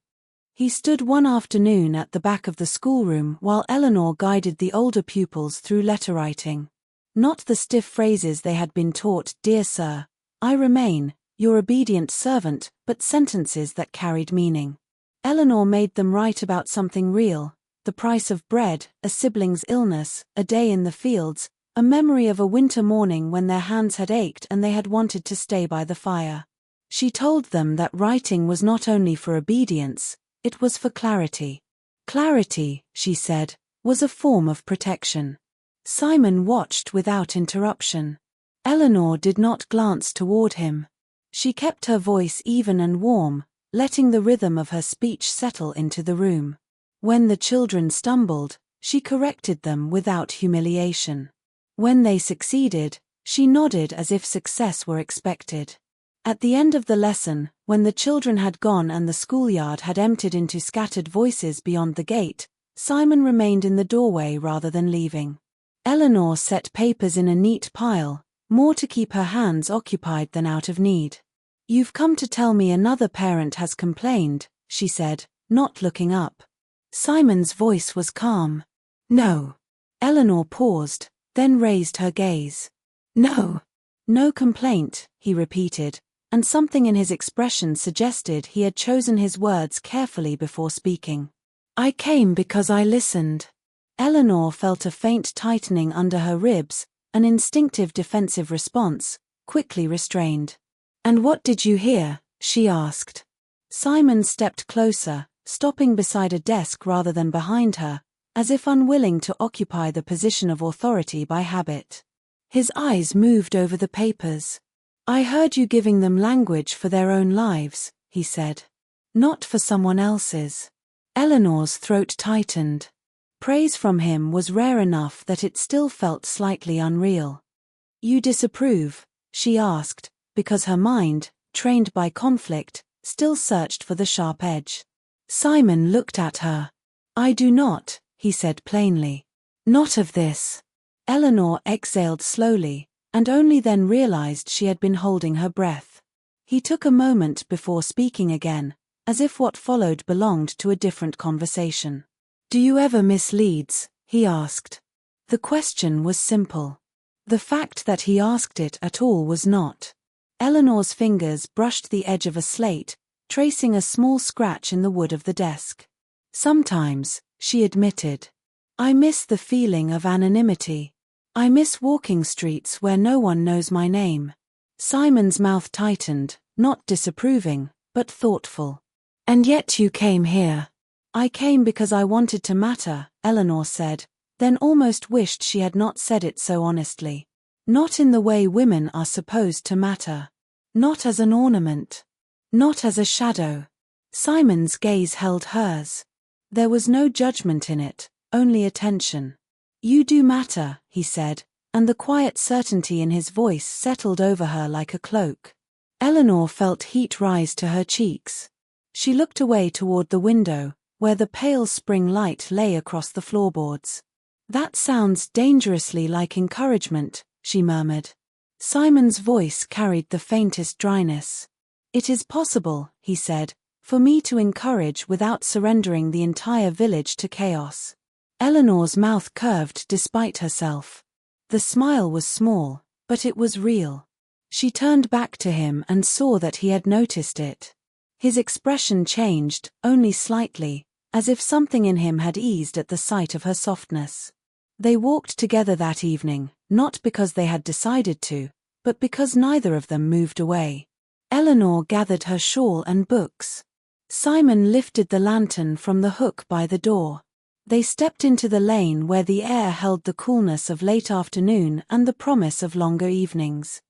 He stood one afternoon at the back of the schoolroom while Eleanor guided the older pupils through letter writing. Not the stiff phrases they had been taught, "Dear Sir, I remain, your obedient servant," but sentences that carried meaning. Eleanor made them write about something real, the price of bread, a sibling's illness, a day in the fields, a memory of a winter morning when their hands had ached and they had wanted to stay by the fire. She told them that writing was not only for obedience, it was for clarity. Clarity, she said, was a form of protection. Simon watched without interruption. Eleanor did not glance toward him. She kept her voice even and warm, letting the rhythm of her speech settle into the room. When the children stumbled, she corrected them without humiliation. When they succeeded, she nodded as if success were expected. At the end of the lesson, when the children had gone and the schoolyard had emptied into scattered voices beyond the gate, Simon remained in the doorway rather than leaving. Eleanor set papers in a neat pile, more to keep her hands occupied than out of need. "You've come to tell me another parent has complained," she said, not looking up. Simon's voice was calm. "No." Eleanor paused, then raised her gaze. "No." "No complaint," he repeated, and something in his expression suggested he had chosen his words carefully before speaking. "I came because I listened." Eleanor felt a faint tightening under her ribs, an instinctive defensive response, quickly restrained. "And what did you hear?" she asked. Simon stepped closer, stopping beside a desk rather than behind her, as if unwilling to occupy the position of authority by habit. His eyes moved over the papers. "I heard you giving them language for their own lives," he said. "Not for someone else's." Eleanor's throat tightened. Praise from him was rare enough that it still felt slightly unreal. "You disapprove?" she asked, because her mind, trained by conflict, still searched for the sharp edge. Simon looked at her. "I do not," he said plainly. "Not of this." Eleanor exhaled slowly, and only then realized she had been holding her breath. He took a moment before speaking again, as if what followed belonged to a different conversation. "Do you ever miss Leeds?" he asked. The question was simple. The fact that he asked it at all was not. Eleanor's fingers brushed the edge of a slate, tracing a small scratch in the wood of the desk. "Sometimes," she admitted. "I miss the feeling of anonymity. I miss walking streets where no one knows my name." Simon's mouth tightened, not disapproving, but thoughtful. "And yet you came here." "I came because I wanted to matter," Eleanor said, then almost wished she had not said it so honestly. "Not in the way women are supposed to matter. Not as an ornament. Not as a shadow." Simon's gaze held hers. There was no judgment in it, only attention. "You do matter," he said, and the quiet certainty in his voice settled over her like a cloak. Eleanor felt heat rise to her cheeks. She looked away toward the window, where the pale spring light lay across the floorboards. "That sounds dangerously like encouragement," she murmured. Simon's voice carried the faintest dryness. "It is possible," he said, "for me to encourage without surrendering the entire village to chaos." Eleanor's mouth curved despite herself. The smile was small, but it was real. She turned back to him and saw that he had noticed it. His expression changed, only slightly, as if something in him had eased at the sight of her softness. They walked together that evening, not because they had decided to, but because neither of them moved away. Eleanor gathered her shawl and books. Simon lifted the lantern from the hook by the door. They stepped into the lane where the air held the coolness of late afternoon and the promise of longer evenings.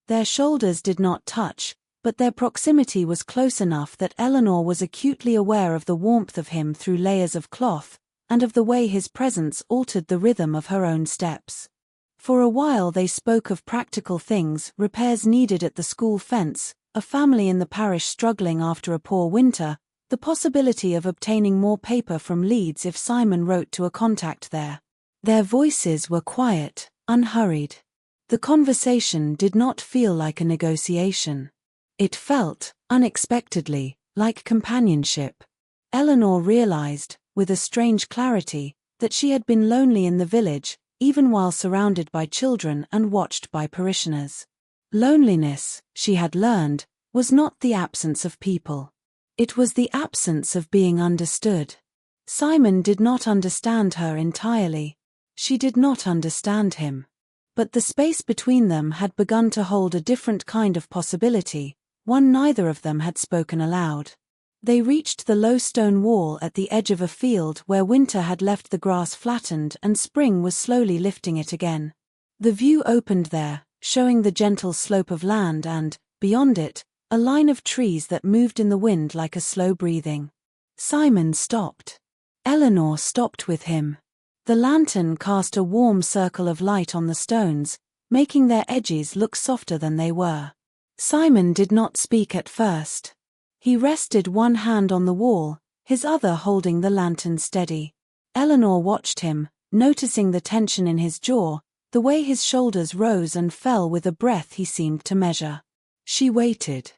Their shoulders did not touch, but their proximity was close enough that Eleanor was acutely aware of the warmth of him through layers of cloth, and of the way his presence altered the rhythm of her own steps. For a while they spoke of practical things: repairs needed at the school fence, a family in the parish struggling after a poor winter, the possibility of obtaining more paper from Leeds if Simon wrote to a contact there. Their voices were quiet, unhurried. The conversation did not feel like a negotiation. It felt, unexpectedly, like companionship. Eleanor realized, with a strange clarity, that she had been lonely in the village, even while surrounded by children and watched by parishioners. Loneliness, she had learned, was not the absence of people. It was the absence of being understood. Simon did not understand her entirely. She did not understand him. But the space between them had begun to hold a different kind of possibility, one neither of them had spoken aloud. They reached the low stone wall at the edge of a field where winter had left the grass flattened and spring was slowly lifting it again. The view opened there, showing the gentle slope of land and, beyond it, a line of trees that moved in the wind like a slow breathing. Simon stopped. Eleanor stopped with him. The lantern cast a warm circle of light on the stones, making their edges look softer than they were. Simon did not speak at first. He rested one hand on the wall, his other holding the lantern steady. Eleanor watched him, noticing the tension in his jaw, the way his shoulders rose and fell with a breath he seemed to measure. She waited.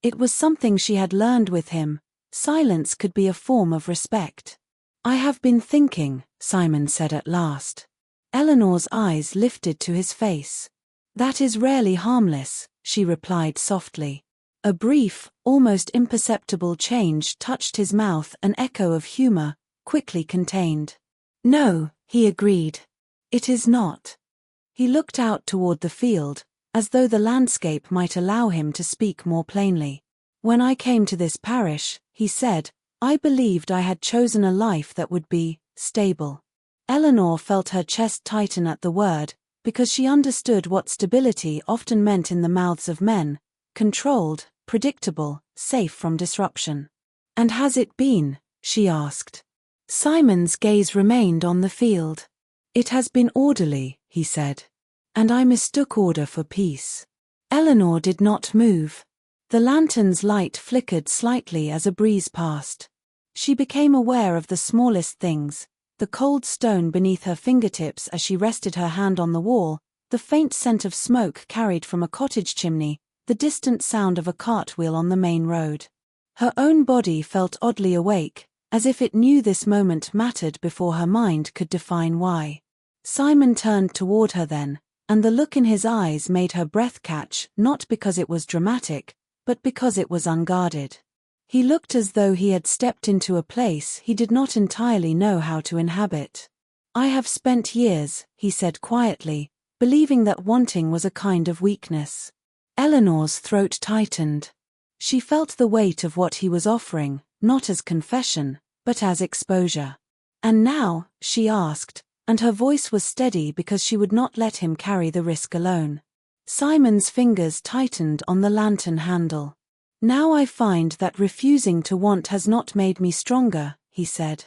It was something she had learned with him: silence could be a form of respect. "I have been thinking," Simon said at last. Eleanor's eyes lifted to his face. "That is rarely harmless," she replied softly. A brief, almost imperceptible change touched his mouth, an echo of humor, quickly contained. "No," he agreed. "It is not." He looked out toward the field, as though the landscape might allow him to speak more plainly. "When I came to this parish," he said, "I believed I had chosen a life that would be stable." Eleanor felt her chest tighten at the word, because she understood what stability often meant in the mouths of men: controlled, predictable, safe from disruption. "And has it been?" she asked. Simon's gaze remained on the field. "It has been orderly," he said. "And I mistook order for peace." Eleanor did not move. The lantern's light flickered slightly as a breeze passed. She became aware of the smallest things: the cold stone beneath her fingertips as she rested her hand on the wall, the faint scent of smoke carried from a cottage chimney, the distant sound of a cartwheel on the main road. Her own body felt oddly awake, as if it knew this moment mattered before her mind could define why. Simon turned toward her then, and the look in his eyes made her breath catch, not because it was dramatic, but because it was unguarded. He looked as though he had stepped into a place he did not entirely know how to inhabit. "I have spent years," he said quietly, "believing that wanting was a kind of weakness." Eleanor's throat tightened. She felt the weight of what he was offering, not as confession, but as exposure. "And now?" she asked, and her voice was steady because she would not let him carry the risk alone. Simon's fingers tightened on the lantern handle. "Now I find that refusing to want has not made me stronger," he said.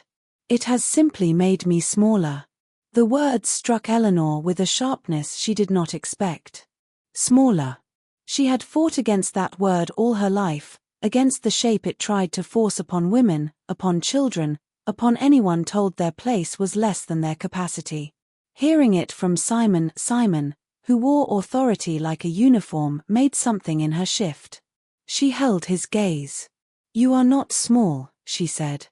"It has simply made me smaller." The words struck Eleanor with a sharpness she did not expect. Smaller. She had fought against that word all her life, against the shape it tried to force upon women, upon children, upon anyone told their place was less than their capacity. Hearing it from Simon, who wore authority like a uniform, made something in her shift. She held his gaze. "You are not small," she said.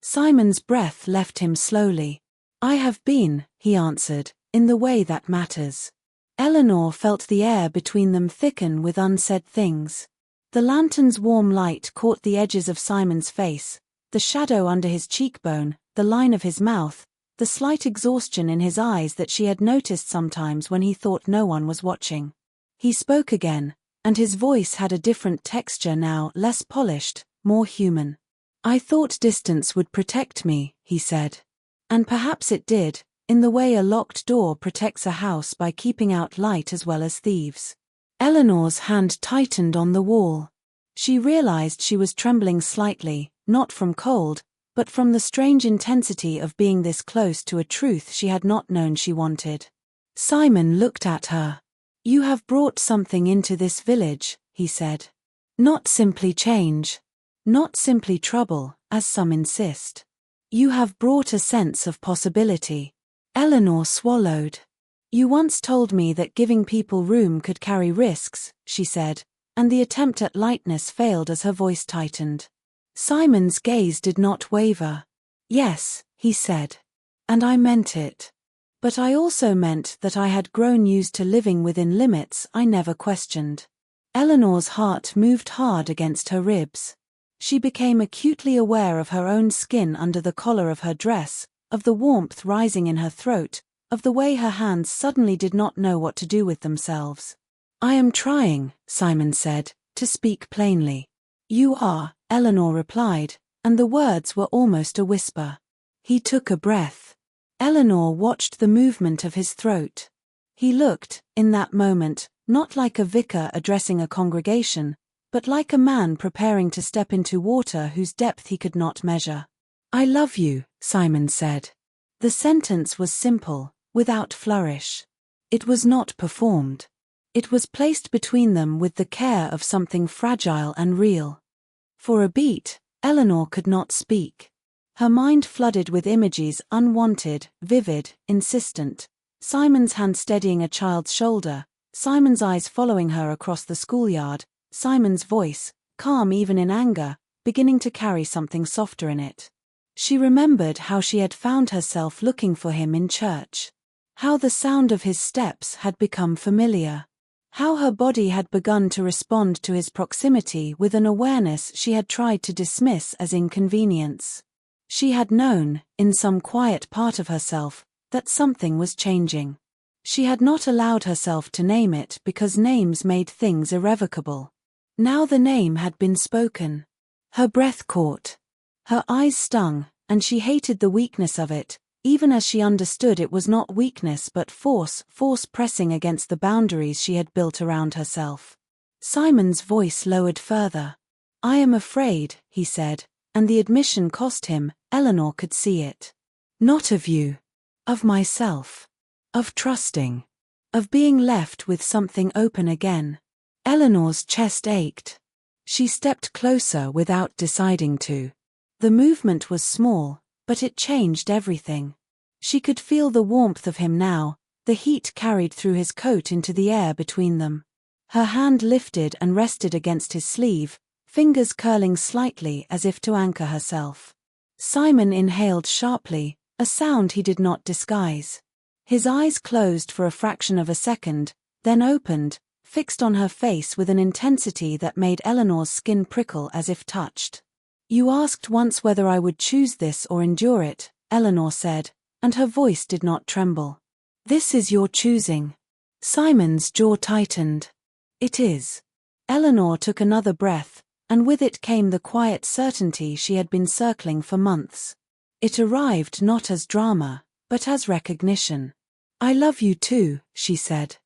Simon's breath left him slowly. "I have been," he answered, "in the way that matters." Eleanor felt the air between them thicken with unsaid things. The lantern's warm light caught the edges of Simon's face, the shadow under his cheekbone, the line of his mouth, the slight exhaustion in his eyes that she had noticed sometimes when he thought no one was watching. He spoke again, and his voice had a different texture now, less polished, more human. "I thought distance would protect me," he said. "And perhaps it did, in the way a locked door protects a house by keeping out light as well as thieves." Eleanor's hand tightened on the wall. She realized she was trembling slightly, not from cold, but from the strange intensity of being this close to a truth she had not known she wanted. Simon looked at her. "You have brought something into this village," he said. "Not simply change. Not simply trouble, as some insist. You have brought a sense of possibility." Eleanor swallowed. "You once told me that giving people room could carry risks," she said, and the attempt at lightness failed as her voice tightened. Simon's gaze did not waver. "Yes," he said. "And I meant it. But I also meant that I had grown used to living within limits I never questioned." Eleanor's heart moved hard against her ribs. She became acutely aware of her own skin under the collar of her dress, of the warmth rising in her throat, of the way her hands suddenly did not know what to do with themselves. "I am trying," Simon said, "to speak plainly." "You are," Eleanor replied, and the words were almost a whisper. He took a breath. Eleanor watched the movement of his throat. He looked, in that moment, not like a vicar addressing a congregation, but like a man preparing to step into water whose depth he could not measure. "I love you," Simon said. The sentence was simple, without flourish. It was not performed. It was placed between them with the care of something fragile and real. For a beat, Eleanor could not speak. Her mind flooded with images, unwanted, vivid, insistent. Simon's hand steadying a child's shoulder, Simon's eyes following her across the schoolyard, Simon's voice, calm even in anger, beginning to carry something softer in it. She remembered how she had found herself looking for him in church. How the sound of his steps had become familiar. How her body had begun to respond to his proximity with an awareness she had tried to dismiss as inconvenience. She had known, in some quiet part of herself, that something was changing. She had not allowed herself to name it because names made things irrevocable. Now the name had been spoken. Her breath caught. Her eyes stung, and she hated the weakness of it, even as she understood it was not weakness but force pressing against the boundaries she had built around herself. Simon's voice lowered further. "I am afraid," he said, and the admission cost him. Eleanor could see it. "Not of you. Of myself. Of trusting. Of being left with something open again." Eleanor's chest ached. She stepped closer without deciding to. The movement was small, but it changed everything. She could feel the warmth of him now, the heat carried through his coat into the air between them. Her hand lifted and rested against his sleeve, fingers curling slightly as if to anchor herself. Simon inhaled sharply, a sound he did not disguise. His eyes closed for a fraction of a second, then opened, fixed on her face with an intensity that made Eleanor's skin prickle as if touched. "You asked once whether I would choose this or endure it," Eleanor said, and her voice did not tremble. "This is your choosing." Simon's jaw tightened. "It is." Eleanor took another breath, and with it came the quiet certainty she had been circling for months. It arrived not as drama, but as recognition. "I love you too," she said.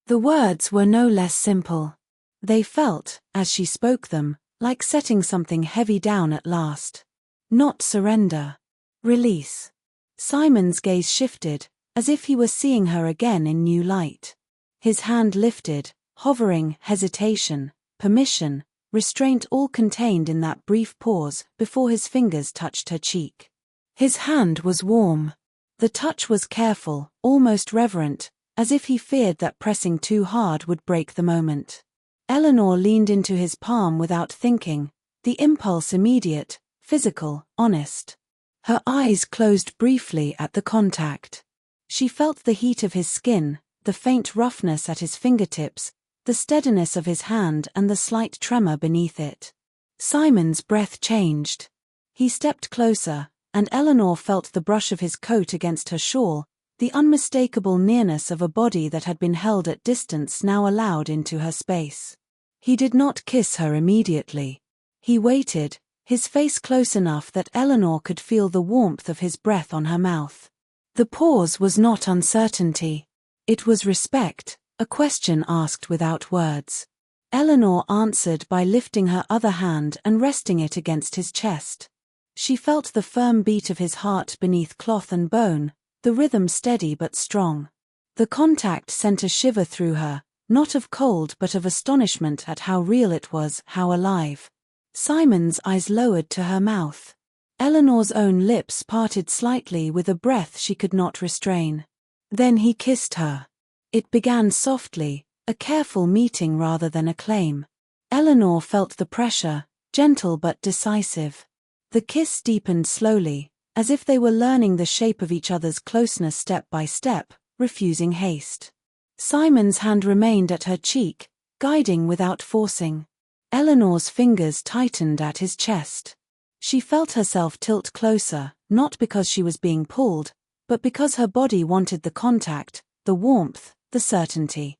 The words were no less simple. They felt, as she spoke them, like setting something heavy down at last. Not surrender. Release. Simon's gaze shifted, as if he were seeing her again in new light. His hand lifted, hovering, hesitation, permission, restraint all contained in that brief pause before his fingers touched her cheek. His hand was warm. The touch was careful, almost reverent, as if he feared that pressing too hard would break the moment. Eleanor leaned into his palm without thinking, the impulse immediate, physical, honest. Her eyes closed briefly at the contact. She felt the heat of his skin, the faint roughness at his fingertips, the steadiness of his hand and the slight tremor beneath it. Simon's breath changed. He stepped closer, and Eleanor felt the brush of his coat against her shawl, the unmistakable nearness of a body that had been held at distance now allowed into her space. He did not kiss her immediately. He waited, his face close enough that Eleanor could feel the warmth of his breath on her mouth. The pause was not uncertainty. It was respect, a question asked without words. Eleanor answered by lifting her other hand and resting it against his chest. She felt the firm beat of his heart beneath cloth and bone, the rhythm steady but strong. The contact sent a shiver through her, not of cold but of astonishment at how real it was, how alive. Simon's eyes lowered to her mouth. Eleanor's own lips parted slightly with a breath she could not restrain. Then he kissed her. It began softly, a careful meeting rather than a claim. Eleanor felt the pressure, gentle but decisive. The kiss deepened slowly, as if they were learning the shape of each other's closeness step by step, refusing haste. Simon's hand remained at her cheek, guiding without forcing. Eleanor's fingers tightened at his chest. She felt herself tilt closer, not because she was being pulled, but because her body wanted the contact, the warmth, the certainty.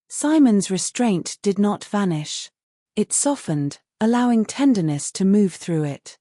Simon's restraint did not vanish. It softened, allowing tenderness to move through it.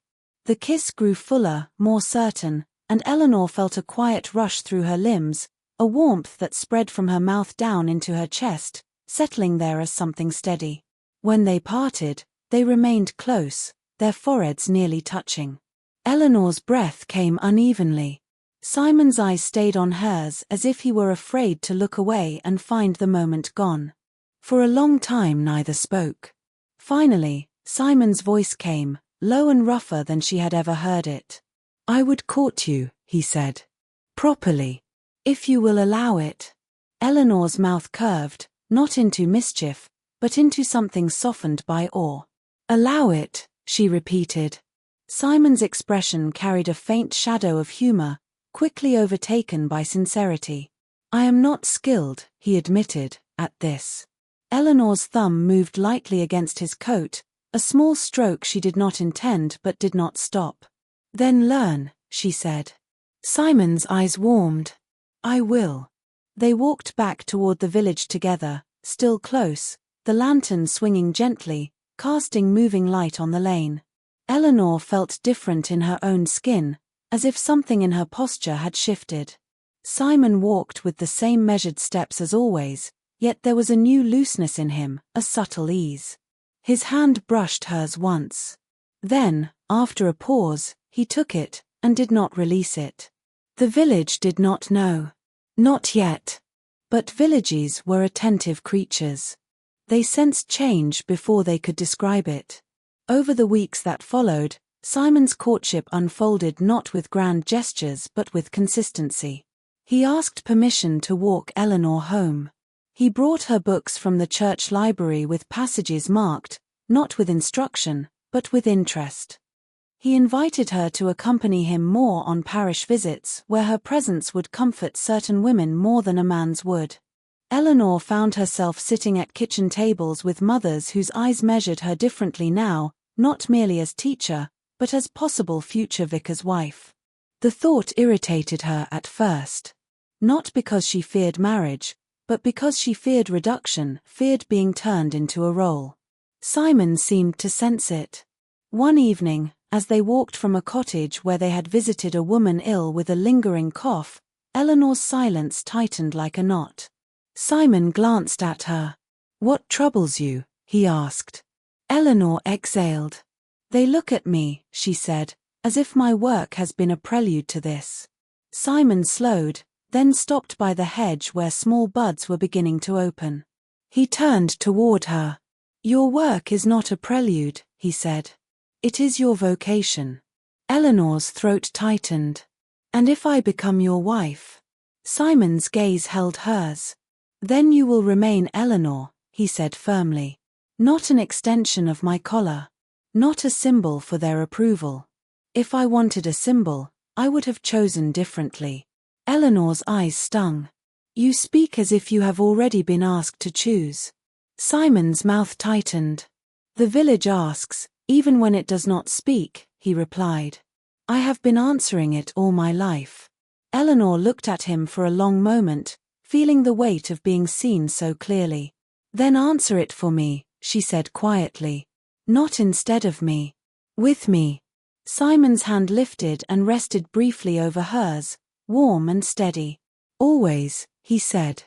The kiss grew fuller, more certain, and Eleanor felt a quiet rush through her limbs, a warmth that spread from her mouth down into her chest, settling there as something steady. When they parted, they remained close, their foreheads nearly touching. Eleanor's breath came unevenly. Simon's eyes stayed on hers as if he were afraid to look away and find the moment gone. For a long time neither spoke. Finally, Simon's voice came, low and rougher than she had ever heard it. "I would court you," he said. "Properly. If you will allow it." Eleanor's mouth curved, not into mischief, but into something softened by awe. "Allow it," she repeated. Simon's expression carried a faint shadow of humor, quickly overtaken by sincerity. "I am not skilled," he admitted, at this. Eleanor's thumb moved lightly against his coat, a small stroke she did not intend but did not stop. "Then learn," she said. Simon's eyes warmed. "I will." They walked back toward the village together, still close, the lantern swinging gently, casting moving light on the lane. Eleanor felt different in her own skin, as if something in her posture had shifted. Simon walked with the same measured steps as always, yet there was a new looseness in him, a subtle ease. His hand brushed hers once. Then, after a pause, he took it, and did not release it. The village did not know. Not yet. But villages were attentive creatures. They sensed change before they could describe it. Over the weeks that followed, Simon's courtship unfolded not with grand gestures but with consistency. He asked permission to walk Eleanor home. He brought her books from the church library with passages marked, not with instruction, but with interest. He invited her to accompany him more on parish visits where her presence would comfort certain women more than a man's would. Eleanor found herself sitting at kitchen tables with mothers whose eyes measured her differently now, not merely as teacher, but as possible future vicar's wife. The thought irritated her at first. Not because she feared marriage, but because she feared reduction, feared being turned into a role. Simon seemed to sense it. One evening, as they walked from a cottage where they had visited a woman ill with a lingering cough, Eleanor's silence tightened like a knot. Simon glanced at her. "What troubles you?" he asked. Eleanor exhaled. "They look at me," she said, "as if my work has been a prelude to this." Simon slowed, then stopped by the hedge where small buds were beginning to open. He turned toward her. "Your work is not a prelude," he said. "It is your vocation." Eleanor's throat tightened. "And if I become your wife?" Simon's gaze held hers. "Then you will remain Eleanor," he said firmly. "Not an extension of my collar. Not a symbol for their approval. If I wanted a symbol, I would have chosen differently." Eleanor's eyes stung. "You speak as if you have already been asked to choose." Simon's mouth tightened. "The village asks, even when it does not speak," he replied. "I have been answering it all my life." Eleanor looked at him for a long moment, feeling the weight of being seen so clearly. "Then answer it for me," she said quietly. "Not instead of me. With me." Simon's hand lifted and rested briefly over hers, warm and steady. "Always," he said.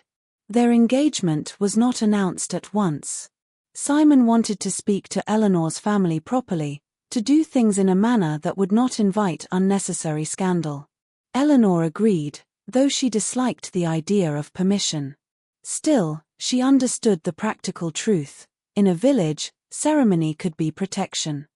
Their engagement was not announced at once. Simon wanted to speak to Eleanor's family properly, to do things in a manner that would not invite unnecessary scandal. Eleanor agreed, though she disliked the idea of permission. Still, she understood the practical truth. In a village, ceremony could be protection.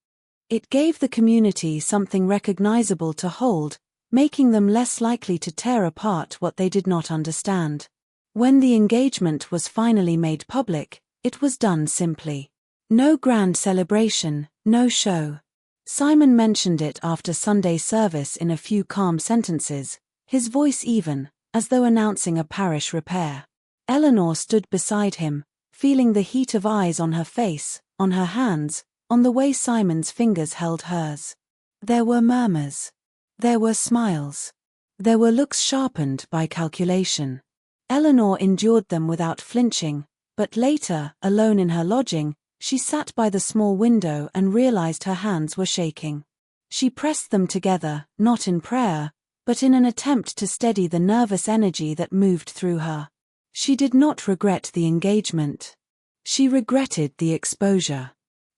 It gave the community something recognizable to hold, making them less likely to tear apart what they did not understand. When the engagement was finally made public, it was done simply. No grand celebration, no show. Simon mentioned it after Sunday service in a few calm sentences, his voice even, as though announcing a parish repair. Eleanor stood beside him, feeling the heat of eyes on her face, on her hands, on the way Simon's fingers held hers. There were murmurs. There were smiles. There were looks sharpened by calculation. Eleanor endured them without flinching, but later, alone in her lodging, she sat by the small window and realized her hands were shaking. She pressed them together, not in prayer, but in an attempt to steady the nervous energy that moved through her. She did not regret the engagement. She regretted the exposure.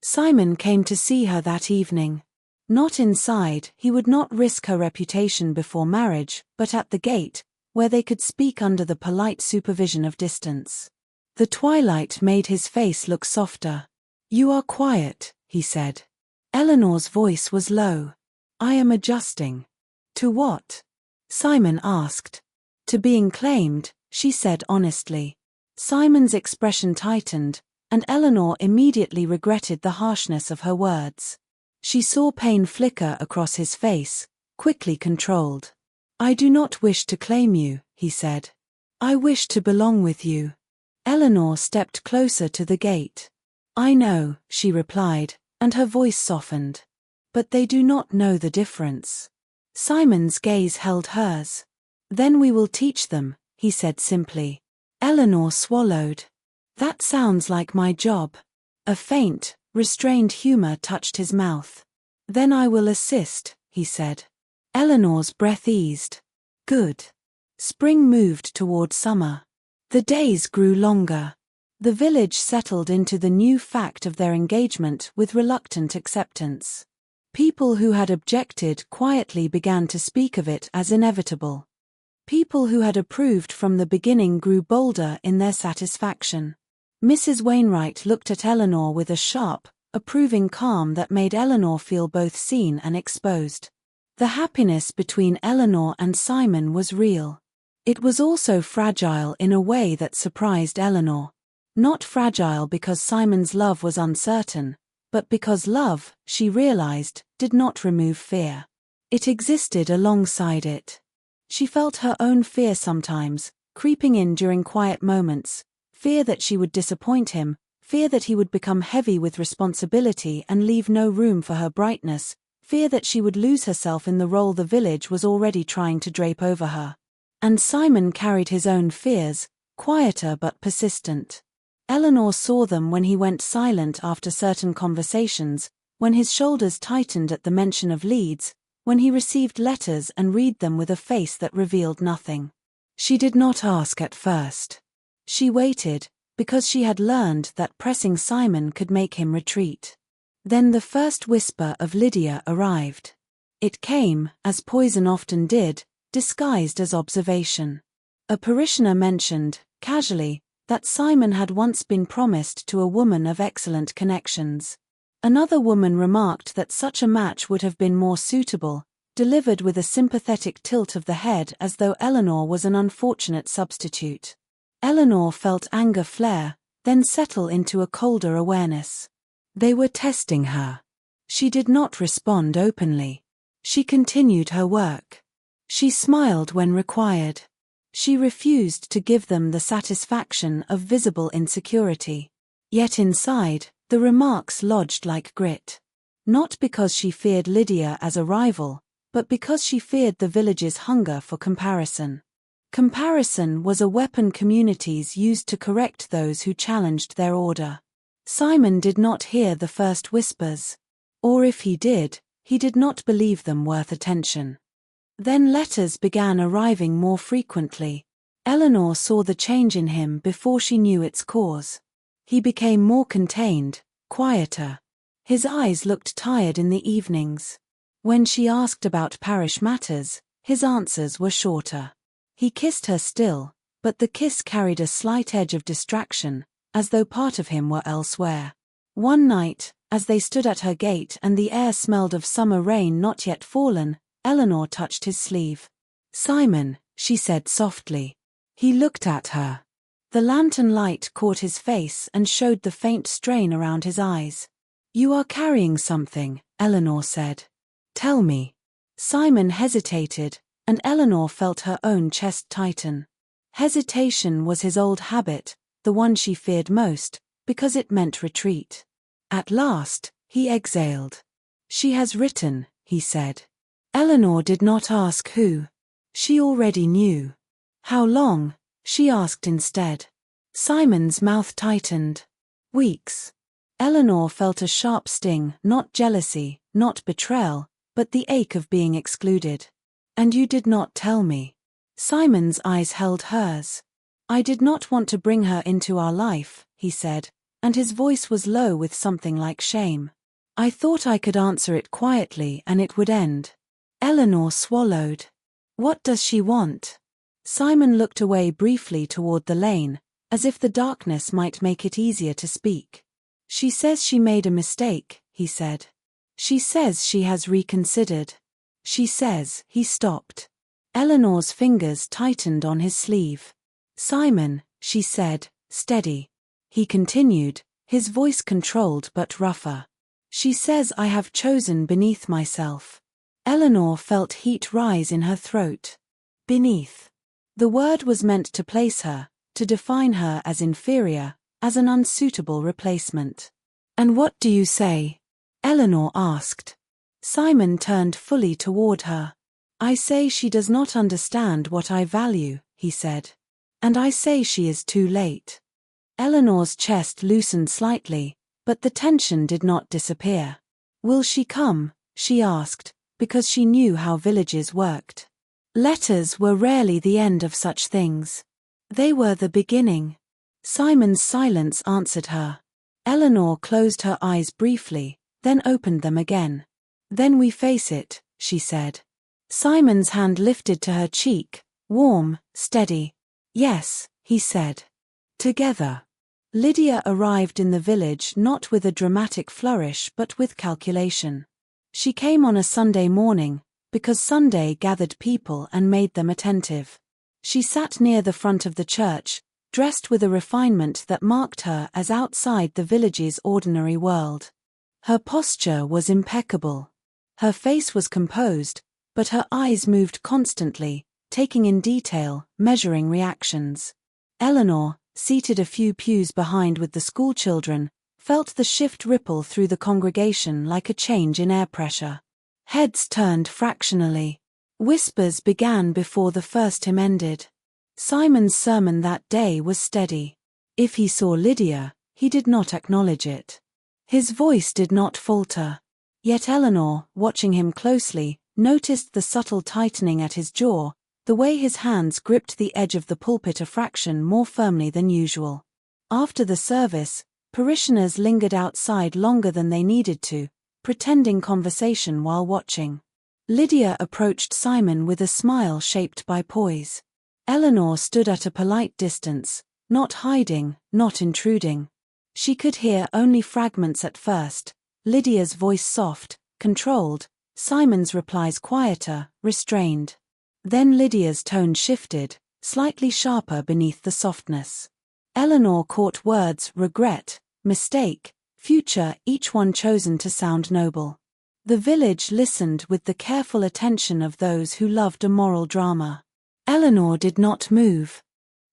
Simon came to see her that evening. Not inside, he would not risk her reputation before marriage, but at the gate, where they could speak under the polite supervision of distance. The twilight made his face look softer. "You are quiet," he said. Eleanor's voice was low. "I am adjusting." "To what?" Simon asked. "To being claimed," she said honestly. Simon's expression tightened, and Eleanor immediately regretted the harshness of her words. She saw pain flicker across his face, quickly controlled. "I do not wish to claim you," he said. "I wish to belong with you." Eleanor stepped closer to the gate. "I know," she replied, and her voice softened. "But they do not know the difference." Simon's gaze held hers. "Then we will teach them," he said simply. Eleanor swallowed. "That sounds like my job." A faint, restrained humor touched his mouth. "Then I will assist," he said. Eleanor's breath eased. Good. Spring moved toward summer. The days grew longer. The village settled into the new fact of their engagement with reluctant acceptance. People who had objected quietly began to speak of it as inevitable. People who had approved from the beginning grew bolder in their satisfaction. Mrs. Wainwright looked at Eleanor with a sharp, approving calm that made Eleanor feel both seen and exposed. The happiness between Eleanor and Simon was real. It was also fragile in a way that surprised Eleanor. Not fragile because Simon's love was uncertain, but because love, she realized, did not remove fear. It existed alongside it. She felt her own fear sometimes, creeping in during quiet moments, fear that she would disappoint him, fear that he would become heavy with responsibility and leave no room for her brightness, fear that she would lose herself in the role the village was already trying to drape over her. And Simon carried his own fears, quieter but persistent. Eleanor saw them when he went silent after certain conversations, when his shoulders tightened at the mention of Leeds, when he received letters and read them with a face that revealed nothing. She did not ask at first. She waited, because she had learned that pressing Simon could make him retreat. Then the first whisper of Lydia arrived. It came, as poison often did, disguised as observation. A parishioner mentioned, casually, that Simon had once been promised to a woman of excellent connections. Another woman remarked that such a match would have been more suitable, delivered with a sympathetic tilt of the head as though Eleanor was an unfortunate substitute. Eleanor felt anger flare, then settle into a colder awareness. They were testing her. She did not respond openly. She continued her work. She smiled when required. She refused to give them the satisfaction of visible insecurity. Yet inside, the remarks lodged like grit. Not because she feared Lydia as a rival, but because she feared the village's hunger for comparison. Comparison was a weapon communities used to correct those who challenged their order. Simon did not hear the first whispers. Or if he did not believe them worth attention. Then letters began arriving more frequently. Eleanor saw the change in him before she knew its cause. He became more contained, quieter. His eyes looked tired in the evenings. When she asked about parish matters, his answers were shorter. He kissed her still, but the kiss carried a slight edge of distraction, as though part of him were elsewhere. One night, as they stood at her gate and the air smelled of summer rain not yet fallen, Eleanor touched his sleeve. "Simon," she said softly. He looked at her. The lantern light caught his face and showed the faint strain around his eyes. "You are carrying something," Eleanor said. "Tell me." Simon hesitated, and Eleanor felt her own chest tighten. Hesitation was his old habit, the one she feared most, because it meant retreat. At last, he exhaled. "She has written," he said. Eleanor did not ask who. She already knew. "How long?" she asked instead. Simon's mouth tightened. "Weeks." Eleanor felt a sharp sting, not jealousy, not betrayal, but the ache of being excluded. "And you did not tell me." Simon's eyes held hers. "I did not want to bring her into our life," he said, and his voice was low with something like shame. "I thought I could answer it quietly and it would end." Eleanor swallowed. "What does she want?" Simon looked away briefly toward the lane, as if the darkness might make it easier to speak. "She says she made a mistake," he said. "She says she has reconsidered. She says," he stopped. Eleanor's fingers tightened on his sleeve. "Simon," she said, steady. He continued, his voice controlled but rougher. "She says I have chosen beneath myself." Eleanor felt heat rise in her throat. Beneath. The word was meant to place her, to define her as inferior, as an unsuitable replacement. "And what do you say?" Eleanor asked. Simon turned fully toward her. "I say she does not understand what I value," he said. "And I say she is too late." Eleanor's chest loosened slightly, but the tension did not disappear. "Will she come?" she asked, because she knew how villages worked. Letters were rarely the end of such things. They were the beginning. Simon's silence answered her. Eleanor closed her eyes briefly, then opened them again. "Then we face it," she said. Simon's hand lifted to her cheek, warm, steady. "Yes," he said. Together. Lydia arrived in the village not with a dramatic flourish but with calculation. She came on a Sunday morning, because Sunday gathered people and made them attentive. She sat near the front of the church, dressed with a refinement that marked her as outside the village's ordinary world. Her posture was impeccable. Her face was composed, but her eyes moved constantly, taking in detail, measuring reactions. Eleanor, seated a few pews behind with the schoolchildren, felt the shift ripple through the congregation like a change in air pressure. Heads turned fractionally. Whispers began before the first hymn ended. Simon's sermon that day was steady. If he saw Lydia, he did not acknowledge it. His voice did not falter. Yet Eleanor, watching him closely, noticed the subtle tightening at his jaw, the way his hands gripped the edge of the pulpit a fraction more firmly than usual. After the service, parishioners lingered outside longer than they needed to, pretending conversation while watching. Lydia approached Simon with a smile shaped by poise. Eleanor stood at a polite distance, not hiding, not intruding. She could hear only fragments at first, Lydia's voice soft, controlled, Simon's replies quieter, restrained. Then Lydia's tone shifted, slightly sharper beneath the softness. Eleanor caught words regret, mistake, future, each one chosen to sound noble. The village listened with the careful attention of those who loved a moral drama. Eleanor did not move.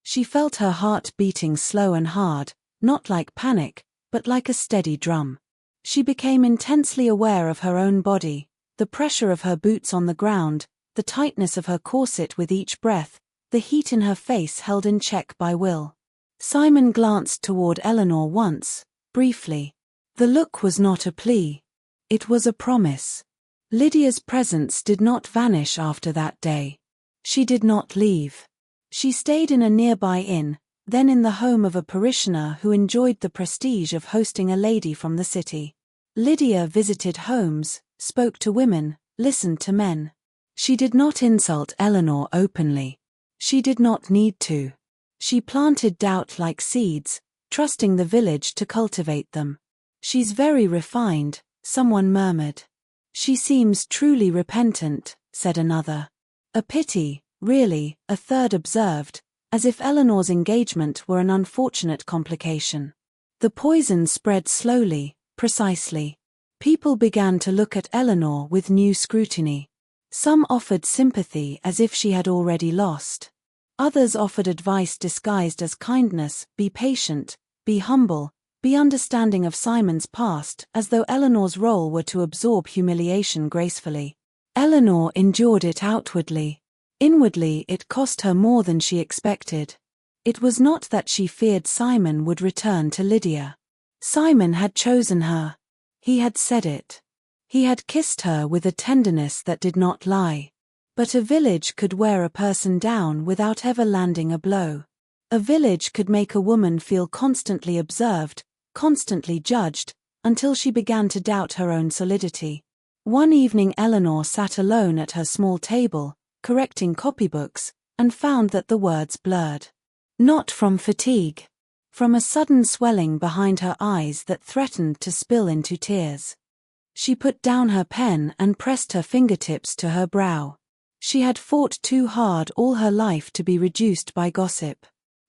She felt her heart beating slow and hard, not like panic, but like a steady drum. She became intensely aware of her own body, the pressure of her boots on the ground, the tightness of her corset with each breath, the heat in her face held in check by will. Simon glanced toward Eleanor once, briefly. The look was not a plea. It was a promise. Lydia's presence did not vanish after that day. She did not leave. She stayed in a nearby inn, then in the home of a parishioner who enjoyed the prestige of hosting a lady from the city. Lydia visited homes, spoke to women, listened to men. She did not insult Eleanor openly. She did not need to. She planted doubt like seeds, trusting the village to cultivate them. "She's very refined," someone murmured. "She seems truly repentant," said another. "A pity, really," a third observed, as if Eleanor's engagement were an unfortunate complication. The poison spread slowly, precisely. People began to look at Eleanor with new scrutiny. Some offered sympathy as if she had already lost. Others offered advice disguised as kindness: be patient, be humble, be understanding of Simon's past, as though Eleanor's role were to absorb humiliation gracefully. Eleanor endured it outwardly. Inwardly it cost her more than she expected. It was not that she feared Simon would return to Lydia. Simon had chosen her. He had said it. He had kissed her with a tenderness that did not lie. But a village could wear a person down without ever landing a blow. A village could make a woman feel constantly observed, constantly judged, until she began to doubt her own solidity. One evening Eleanor sat alone at her small table, correcting copybooks, and found that the words blurred. Not from fatigue. From a sudden swelling behind her eyes that threatened to spill into tears. She put down her pen and pressed her fingertips to her brow. She had fought too hard all her life to be reduced by gossip.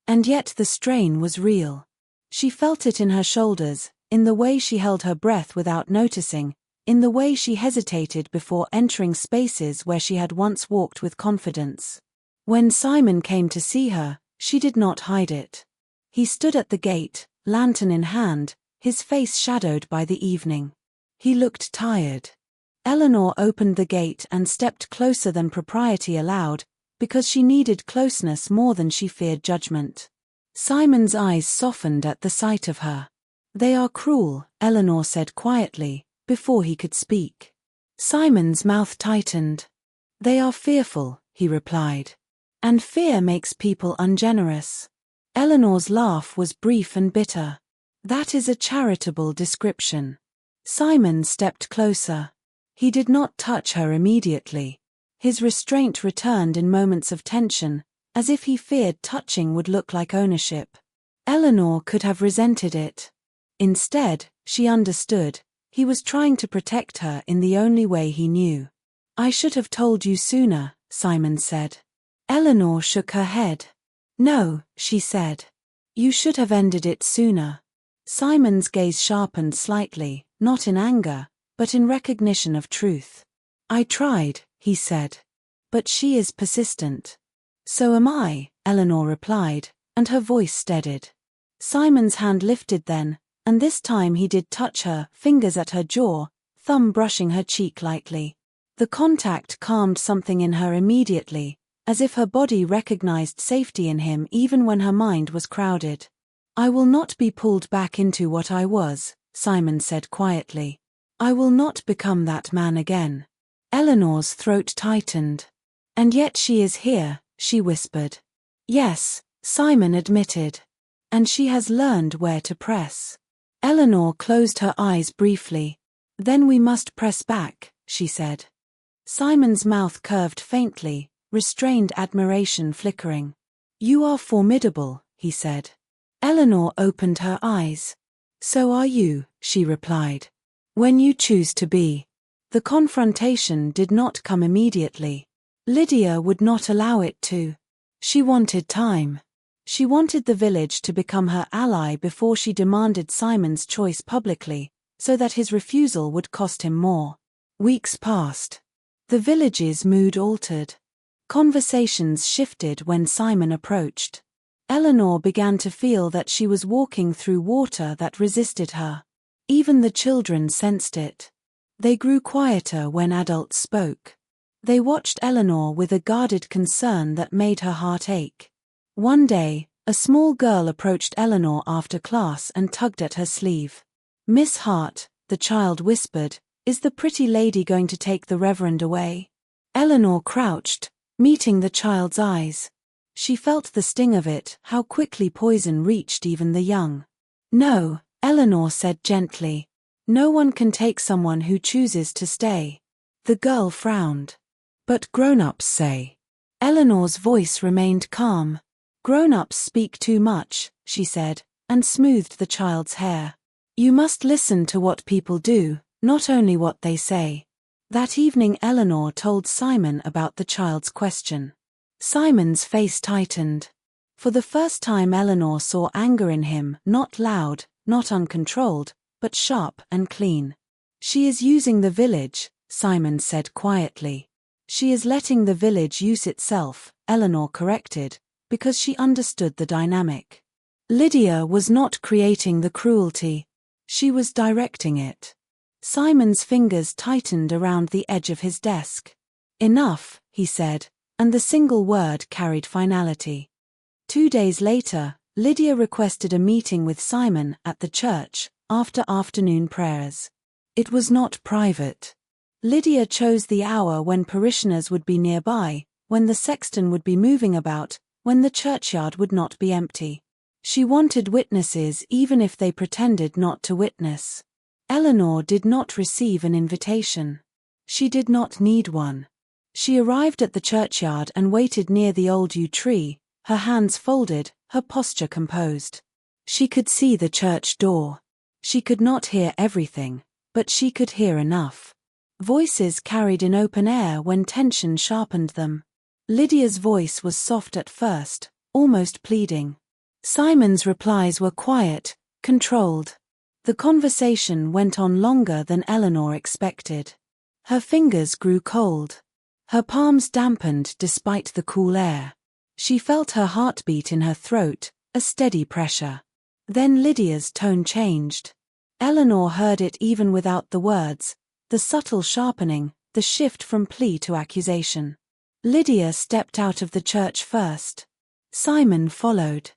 And yet the strain was real. She felt it in her shoulders, in the way she held her breath without noticing, in the way she hesitated before entering spaces where she had once walked with confidence. When Simon came to see her, she did not hide it. He stood at the gate, lantern in hand, his face shadowed by the evening. He looked tired. Eleanor opened the gate and stepped closer than propriety allowed, because she needed closeness more than she feared judgment. Simon's eyes softened at the sight of her. "They are cruel," Eleanor said quietly, before he could speak. Simon's mouth tightened. "They are fearful," he replied. "And fear makes people ungenerous." Eleanor's laugh was brief and bitter. "That is a charitable description." Simon stepped closer. He did not touch her immediately. His restraint returned in moments of tension, as if he feared touching would look like ownership. Eleanor could have resented it. Instead, she understood. He was trying to protect her in the only way he knew. "I should have told you sooner," Simon said. Eleanor shook her head. "No," she said. "You should have ended it sooner." Simon's gaze sharpened slightly, not in anger, but in recognition of truth. "I tried," he said. "But she is persistent." "So am I," Eleanor replied, and her voice steadied. Simon's hand lifted then, and this time he did touch her, fingers at her jaw, thumb brushing her cheek lightly. The contact calmed something in her immediately, as if her body recognized safety in him even when her mind was crowded. "I will not be pulled back into what I was," Simon said quietly. "I will not become that man again." Eleanor's throat tightened. "And yet she is here," she whispered. "Yes," Simon admitted. "And she has learned where to press." Eleanor closed her eyes briefly. "Then we must press back," she said. Simon's mouth curved faintly, restrained admiration flickering. "You are formidable," he said. Eleanor opened her eyes. "So are you," she replied. "When you choose to be." The confrontation did not come immediately. Lydia would not allow it to. She wanted time. She wanted the village to become her ally before she demanded Simon's choice publicly, so that his refusal would cost him more. Weeks passed. The village's mood altered. Conversations shifted when Simon approached. Eleanor began to feel that she was walking through water that resisted her. Even the children sensed it. They grew quieter when adults spoke. They watched Eleanor with a guarded concern that made her heart ache. One day, a small girl approached Eleanor after class and tugged at her sleeve. "Miss Hart," the child whispered, "is the pretty lady going to take the Reverend away?" Eleanor crouched, meeting the child's eyes. She felt the sting of it, how quickly poison reached even the young. "No," Eleanor said gently. "No one can take someone who chooses to stay." The girl frowned. "But grown-ups say." Eleanor's voice remained calm. "Grown-ups speak too much," she said, and smoothed the child's hair. "You must listen to what people do, not only what they say." That evening Eleanor told Simon about the child's question. Simon's face tightened. For the first time Eleanor saw anger in him, not loud, not uncontrolled, but sharp and clean. "She is using the village," Simon said quietly. "She is letting the village use itself," Eleanor corrected, because she understood the dynamic. Lydia was not creating the cruelty. She was directing it. Simon's fingers tightened around the edge of his desk. "Enough," he said, and the single word carried finality. 2 days later, Lydia requested a meeting with Simon at the church, after afternoon prayers. It was not private. Lydia chose the hour when parishioners would be nearby, when the sexton would be moving about, when the churchyard would not be empty. She wanted witnesses even if they pretended not to witness. Eleanor did not receive an invitation. She did not need one. She arrived at the churchyard and waited near the old yew tree, her hands folded, her posture composed. She could see the church door. She could not hear everything, but she could hear enough. Voices carried in open air when tension sharpened them. Lydia's voice was soft at first, almost pleading. Simon's replies were quiet, controlled. The conversation went on longer than Eleanor expected. Her fingers grew cold. Her palms dampened despite the cool air. She felt her heartbeat in her throat, a steady pressure. Then Lydia's tone changed. Eleanor heard it even without the words, the subtle sharpening, the shift from plea to accusation. Lydia stepped out of the church first. Simon followed.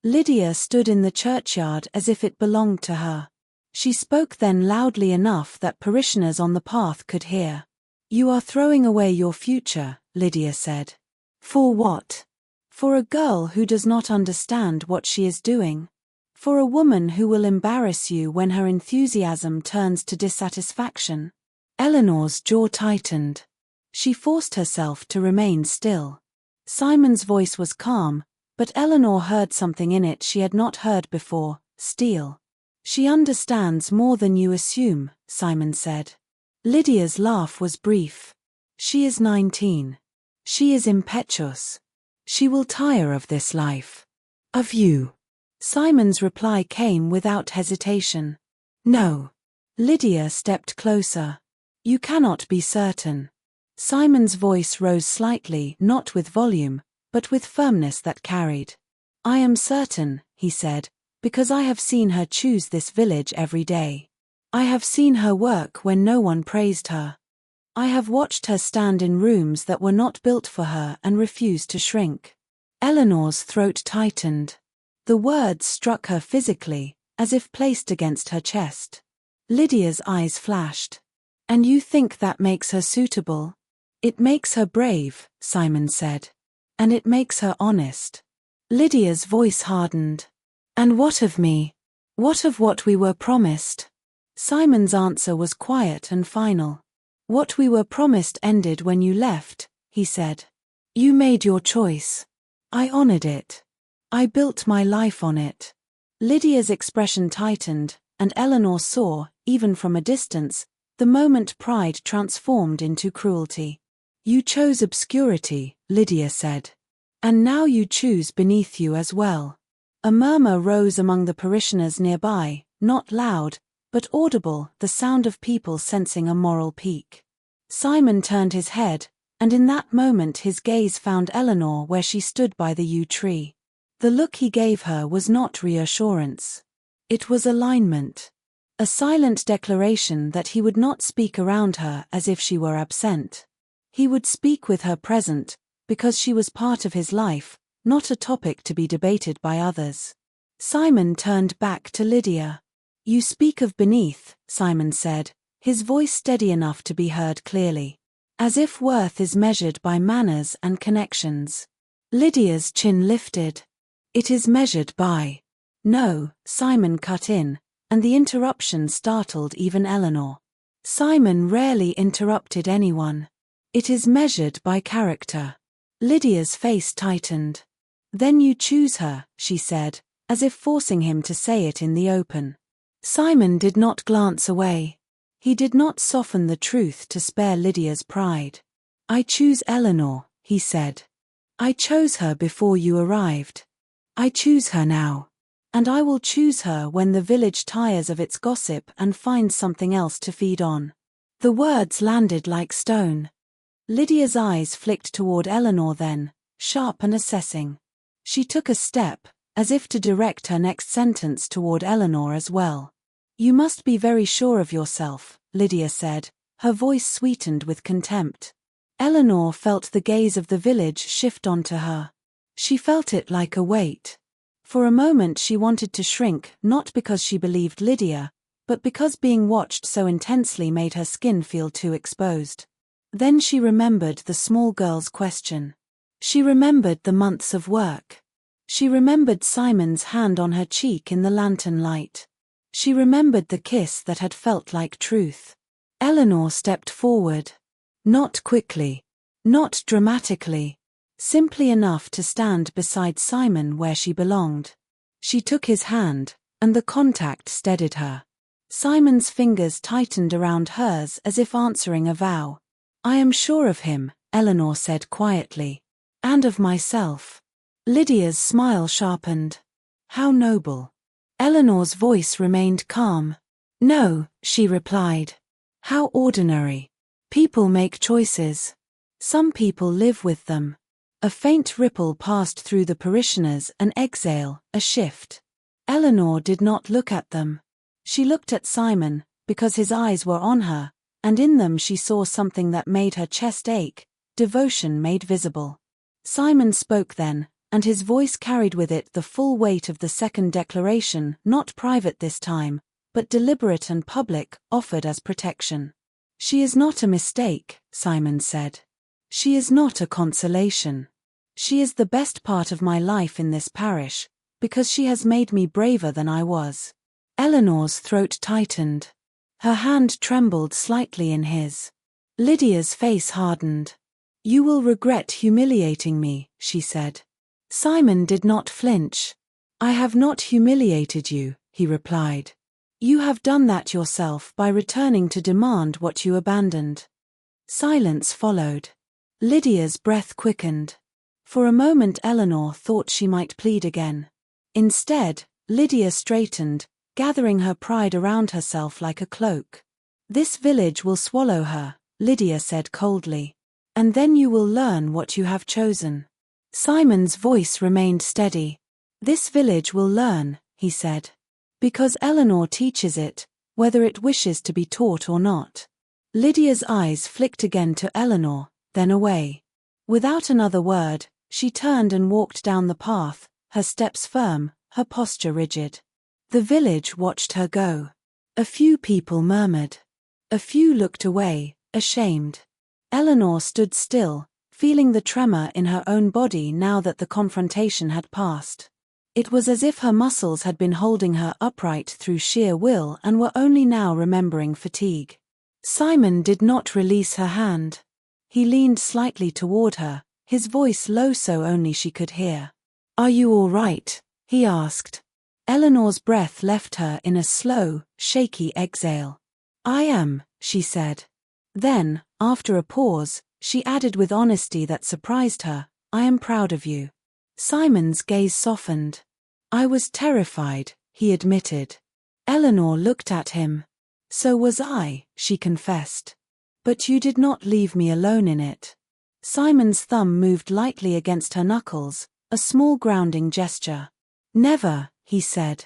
Lydia stood in the churchyard as if it belonged to her. She spoke then loudly enough that parishioners on the path could hear. "You are throwing away your future," Lydia said. "For what? For a girl who does not understand what she is doing? For a woman who will embarrass you when her enthusiasm turns to dissatisfaction?" Eleanor's jaw tightened. She forced herself to remain still. Simon's voice was calm, but Eleanor heard something in it she had not heard before, steel. "She understands more than you assume," Simon said. Lydia's laugh was brief. "She is 19. She is impetuous. She will tire of this life. Of you." Simon's reply came without hesitation. No. Lydia stepped closer. You cannot be certain. Simon's voice rose slightly, not with volume, but with firmness that carried. I am certain, he said, because I have seen her choose this village every day. I have seen her work when no one praised her. I have watched her stand in rooms that were not built for her and refuse to shrink. Eleanor's throat tightened. The words struck her physically, as if placed against her chest. Lydia's eyes flashed. And you think that makes her suitable? It makes her brave, Simon said. And it makes her honest. Lydia's voice hardened. And what of me? What of what we were promised? Simon's answer was quiet and final. What we were promised ended when you left, he said. You made your choice. I honored it. I built my life on it. Lydia's expression tightened, and Eleanor saw, even from a distance, the moment pride transformed into cruelty. You chose obscurity, Lydia said. And now you choose beneath you as well. A murmur rose among the parishioners nearby, not loud, but audible, the sound of people sensing a moral peak. Simon turned his head, and in that moment his gaze found Eleanor where she stood by the yew tree. The look he gave her was not reassurance. It was alignment. A silent declaration that he would not speak around her as if she were absent. He would speak with her present, because she was part of his life, not a topic to be debated by others. Simon turned back to Lydia. You speak of beneath, Simon said, his voice steady enough to be heard clearly. As if worth is measured by manners and connections. Lydia's chin lifted. It is measured by. No, Simon cut in, and the interruption startled even Eleanor. Simon rarely interrupted anyone. It is measured by character. Lydia's face tightened. Then you choose her, she said, as if forcing him to say it in the open. Simon did not glance away. He did not soften the truth to spare Lydia's pride. I choose Eleanor, he said. I chose her before you arrived. I choose her now. And I will choose her when the village tires of its gossip and finds something else to feed on. The words landed like stone. Lydia's eyes flicked toward Eleanor then, sharp and assessing. She took a step, as if to direct her next sentence toward Eleanor as well. You must be very sure of yourself, Lydia said, her voice sweetened with contempt. Eleanor felt the gaze of the village shift onto her. She felt it like a weight. For a moment she wanted to shrink, not because she believed Lydia, but because being watched so intensely made her skin feel too exposed. Then she remembered the small girl's question. She remembered the months of work. She remembered Simon's hand on her cheek in the lantern light. She remembered the kiss that had felt like truth. Eleanor stepped forward. Not quickly. Not dramatically. Simply enough to stand beside Simon where she belonged. She took his hand, and the contact steadied her. Simon's fingers tightened around hers as if answering a vow. I am sure of him, Eleanor said quietly. And of myself. Lydia's smile sharpened. How noble. Eleanor's voice remained calm. No, she replied. How ordinary. People make choices. Some people live with them. A faint ripple passed through the parishioners, an exhale, a shift. Eleanor did not look at them. She looked at Simon, because his eyes were on her, and in them she saw something that made her chest ache, devotion made visible. Simon spoke then, and his voice carried with it the full weight of the second declaration, not private this time, but deliberate and public, offered as protection. She is not a mistake, Simon said. She is not a consolation. She is the best part of my life in this parish, because she has made me braver than I was. Eleanor's throat tightened. Her hand trembled slightly in his. Lydia's face hardened. You will regret humiliating me, she said. Simon did not flinch. I have not humiliated you, he replied. You have done that yourself by returning to demand what you abandoned. Silence followed. Lydia's breath quickened. For a moment Eleanor thought she might plead again. Instead, Lydia straightened, gathering her pride around herself like a cloak. "This village will swallow her," Lydia said coldly. "And then you will learn what you have chosen." Simon's voice remained steady. "This village will learn," he said. "Because Eleanor teaches it, whether it wishes to be taught or not." Lydia's eyes flicked again to Eleanor, then away. Without another word, she turned and walked down the path, her steps firm, her posture rigid. The village watched her go. A few people murmured. A few looked away, ashamed. Eleanor stood still, feeling the tremor in her own body now that the confrontation had passed. It was as if her muscles had been holding her upright through sheer will and were only now remembering fatigue. Simon did not release her hand. He leaned slightly toward her, his voice low so only she could hear. "Are you all right?" he asked. Eleanor's breath left her in a slow, shaky exhale. "I am," she said. Then, after a pause, she added with honesty that surprised her, "I am proud of you." Simon's gaze softened. "I was terrified," he admitted. Eleanor looked at him. "So was I," she confessed. "But you did not leave me alone in it." Simon's thumb moved lightly against her knuckles, a small grounding gesture. "Never," he said.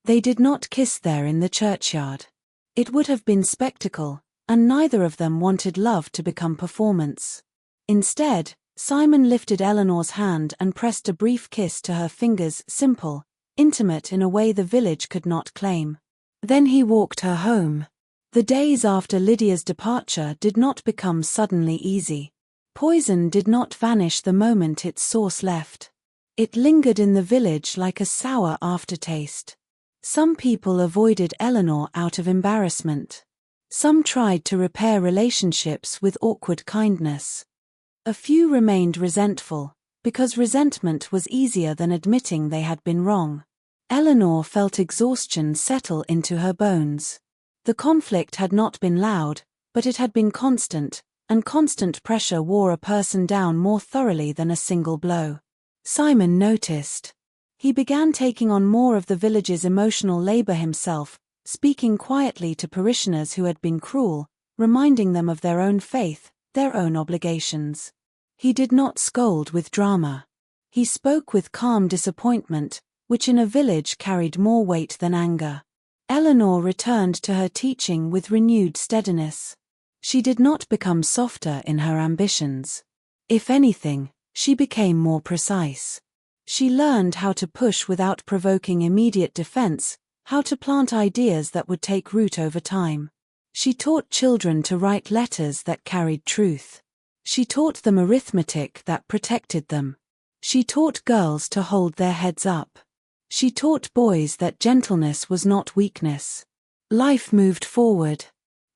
They did not kiss there in the churchyard. It would have been spectacle, and neither of them wanted love to become performance. Instead, Simon lifted Eleanor's hand and pressed a brief kiss to her fingers, simple, intimate in a way the village could not claim. Then he walked her home. The days after Lydia's departure did not become suddenly easy. Poison did not vanish the moment its source left. It lingered in the village like a sour aftertaste. Some people avoided Eleanor out of embarrassment. Some tried to repair relationships with awkward kindness. A few remained resentful, because resentment was easier than admitting they had been wrong. Eleanor felt exhaustion settle into her bones. The conflict had not been loud, but it had been constant, and constant pressure wore a person down more thoroughly than a single blow. Simon noticed. He began taking on more of the village's emotional labor himself, speaking quietly to parishioners who had been cruel, reminding them of their own faith, their own obligations. He did not scold with drama. He spoke with calm disappointment, which in a village carried more weight than anger. Eleanor returned to her teaching with renewed steadiness. She did not become softer in her ambitions. If anything, she became more precise. She learned how to push without provoking immediate defense, how to plant ideas that would take root over time. She taught children to write letters that carried truth. She taught them arithmetic that protected them. She taught girls to hold their heads up. She taught boys that gentleness was not weakness. Life moved forward.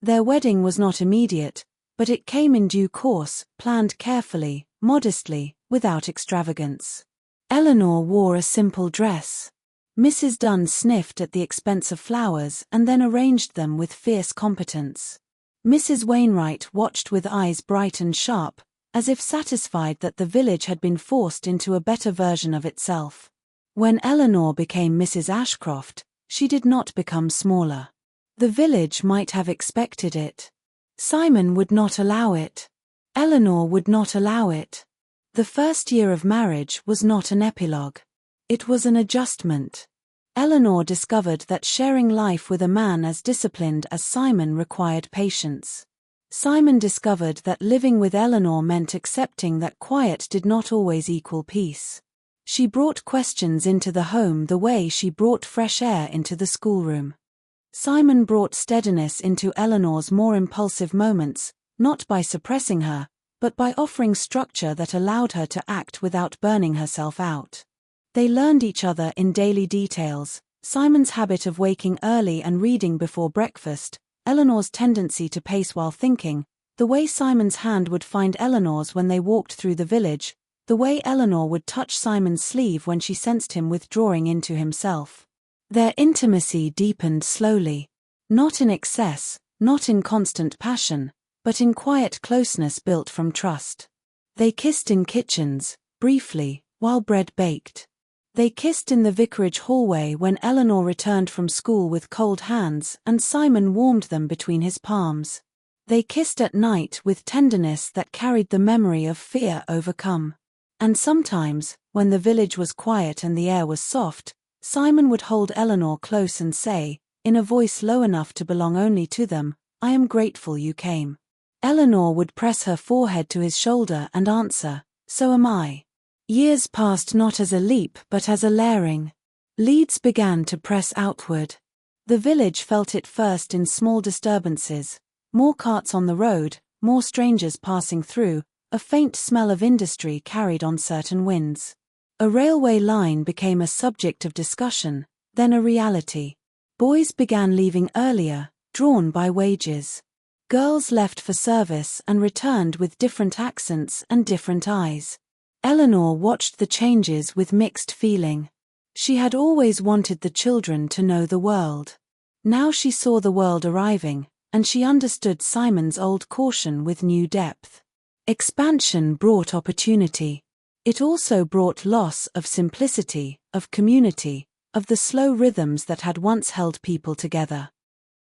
Their wedding was not immediate, but it came in due course, planned carefully, modestly, without extravagance. Eleanor wore a simple dress. Mrs. Dunn sniffed at the expensive flowers and then arranged them with fierce competence. Mrs. Wainwright watched with eyes bright and sharp, as if satisfied that the village had been forced into a better version of itself. When Eleanor became Mrs. Ashcroft, she did not become smaller. The village might have expected it. Simon would not allow it. Eleanor would not allow it. The first year of marriage was not an epilogue. It was an adjustment. Eleanor discovered that sharing life with a man as disciplined as Simon required patience. Simon discovered that living with Eleanor meant accepting that quiet did not always equal peace. She brought questions into the home the way she brought fresh air into the schoolroom. Simon brought steadiness into Eleanor's more impulsive moments, not by suppressing her, but by offering structure that allowed her to act without burning herself out. They learned each other in daily details, Simon's habit of waking early and reading before breakfast, Eleanor's tendency to pace while thinking, the way Simon's hand would find Eleanor's when they walked through the village, the way Eleanor would touch Simon's sleeve when she sensed him withdrawing into himself. Their intimacy deepened slowly. Not in excess, not in constant passion, but in quiet closeness built from trust. They kissed in kitchens, briefly, while bread baked. They kissed in the vicarage hallway when Eleanor returned from school with cold hands and Simon warmed them between his palms. They kissed at night with tenderness that carried the memory of fear overcome. And sometimes, when the village was quiet and the air was soft, Simon would hold Eleanor close and say, in a voice low enough to belong only to them, "I am grateful you came." Eleanor would press her forehead to his shoulder and answer, "So am I." Years passed not as a leap but as a layering. Leeds began to press outward. The village felt it first in small disturbances. More carts on the road, more strangers passing through, a faint smell of industry carried on certain winds. A railway line became a subject of discussion, then a reality. Boys began leaving earlier, drawn by wages. Girls left for service and returned with different accents and different eyes. Eleanor watched the changes with mixed feeling. She had always wanted the children to know the world. Now she saw the world arriving, and she understood Simon's old caution with new depth. Expansion brought opportunity. It also brought loss of simplicity, of community, of the slow rhythms that had once held people together.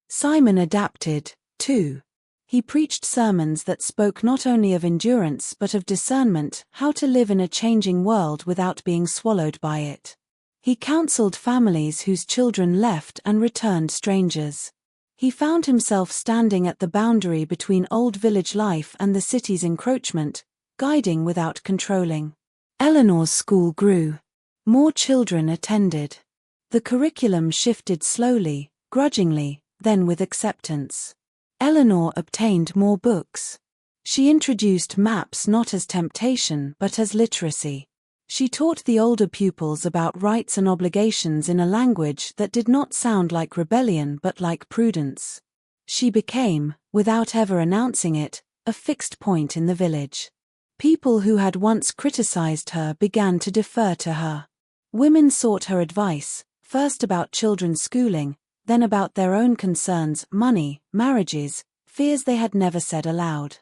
Simon adapted, too. He preached sermons that spoke not only of endurance but of discernment, how to live in a changing world without being swallowed by it. He counseled families whose children left and returned strangers. He found himself standing at the boundary between old village life and the city's encroachment, guiding without controlling. Eleanor's school grew. More children attended. The curriculum shifted slowly, grudgingly, then with acceptance. Eleanor obtained more books. She introduced maps not as temptation but as literacy. She taught the older pupils about rights and obligations in a language that did not sound like rebellion but like prudence. She became, without ever announcing it, a fixed point in the village. People who had once criticized her began to defer to her. Women sought her advice, first about children's schooling, then about their own concerns, money, marriages, fears they had never said aloud.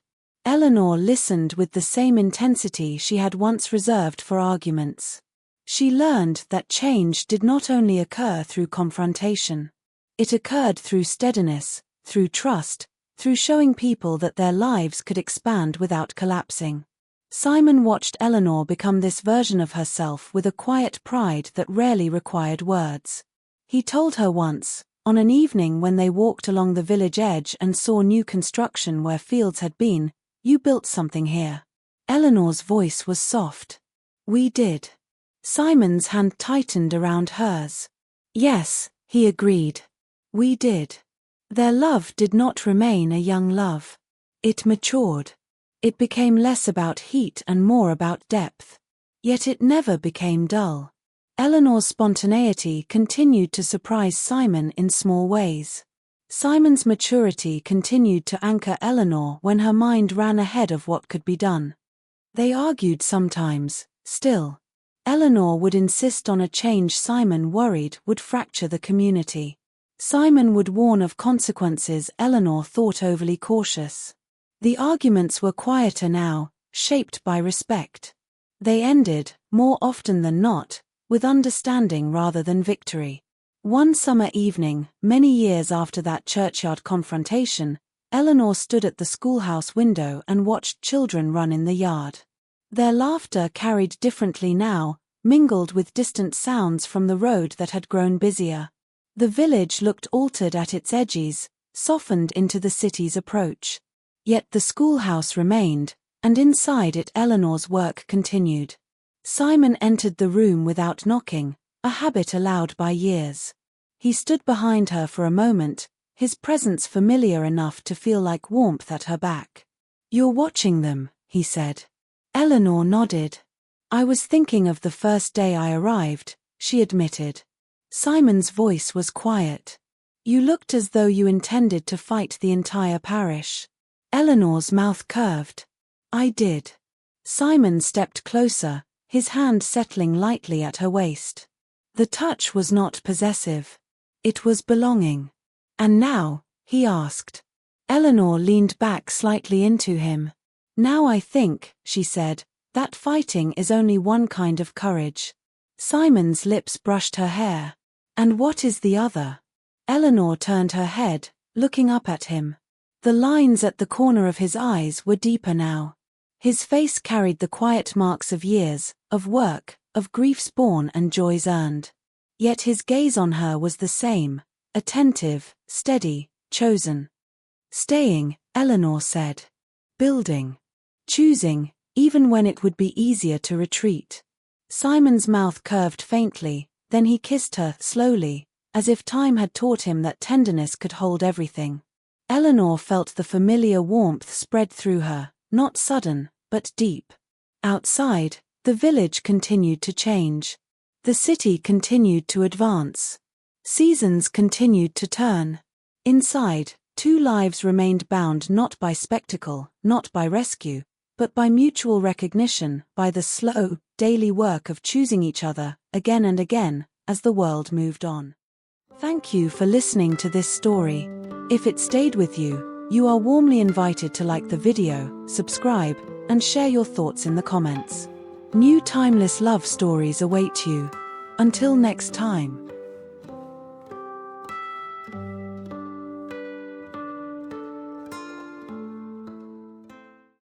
Eleanor listened with the same intensity she had once reserved for arguments. She learned that change did not only occur through confrontation. It occurred through steadiness, through trust, through showing people that their lives could expand without collapsing. Simon watched Eleanor become this version of herself with a quiet pride that rarely required words. He told her once, on an evening when they walked along the village edge and saw new construction where fields had been, "You built something here." Eleanor's voice was soft. "We did." Simon's hand tightened around hers. "Yes," he agreed. "We did." Their love did not remain a young love. It matured. It became less about heat and more about depth. Yet it never became dull. Eleanor's spontaneity continued to surprise Simon in small ways. Simon's maturity continued to anchor Eleanor when her mind ran ahead of what could be done. They argued sometimes, still. Eleanor would insist on a change Simon worried would fracture the community. Simon would warn of consequences Eleanor thought overly cautious. The arguments were quieter now, shaped by respect. They ended, more often than not, with understanding rather than victory. One summer evening, many years after that churchyard confrontation, Eleanor stood at the schoolhouse window and watched children run in the yard. Their laughter carried differently now, mingled with distant sounds from the road that had grown busier. The village looked altered at its edges, softened into the city's approach. Yet the schoolhouse remained, and inside it Eleanor's work continued. Simon entered the room without knocking, a habit allowed by years. He stood behind her for a moment, his presence familiar enough to feel like warmth at her back. "You're watching them," he said. Eleanor nodded. "I was thinking of the first day I arrived," she admitted. Simon's voice was quiet. "You looked as though you intended to fight the entire parish." Eleanor's mouth curved. "I did." Simon stepped closer, his hand settling lightly at her waist. The touch was not possessive. It was belonging. "And now?" he asked. Eleanor leaned back slightly into him. "Now I think," she said, "that fighting is only one kind of courage. Simon's lips brushed her hair. And what is the other? Eleanor turned her head, looking up at him. The lines at the corner of his eyes were deeper now. His face carried the quiet marks of years, of work, of griefs borne and joys earned. Yet his gaze on her was the same, attentive, steady, chosen. Staying, Eleanor said. Building. Choosing, even when it would be easier to retreat. Simon's mouth curved faintly, then he kissed her, slowly, as if time had taught him that tenderness could hold everything. Eleanor felt the familiar warmth spread through her, not sudden, but deep. Outside, the village continued to change. The city continued to advance. Seasons continued to turn. Inside, two lives remained bound not by spectacle, not by rescue, but by mutual recognition, by the slow, daily work of choosing each other, again and again, as the world moved on. Thank you for listening to this story. If it stayed with you, you are warmly invited to like the video, subscribe, and share your thoughts in the comments. New timeless love stories await you. Until next time.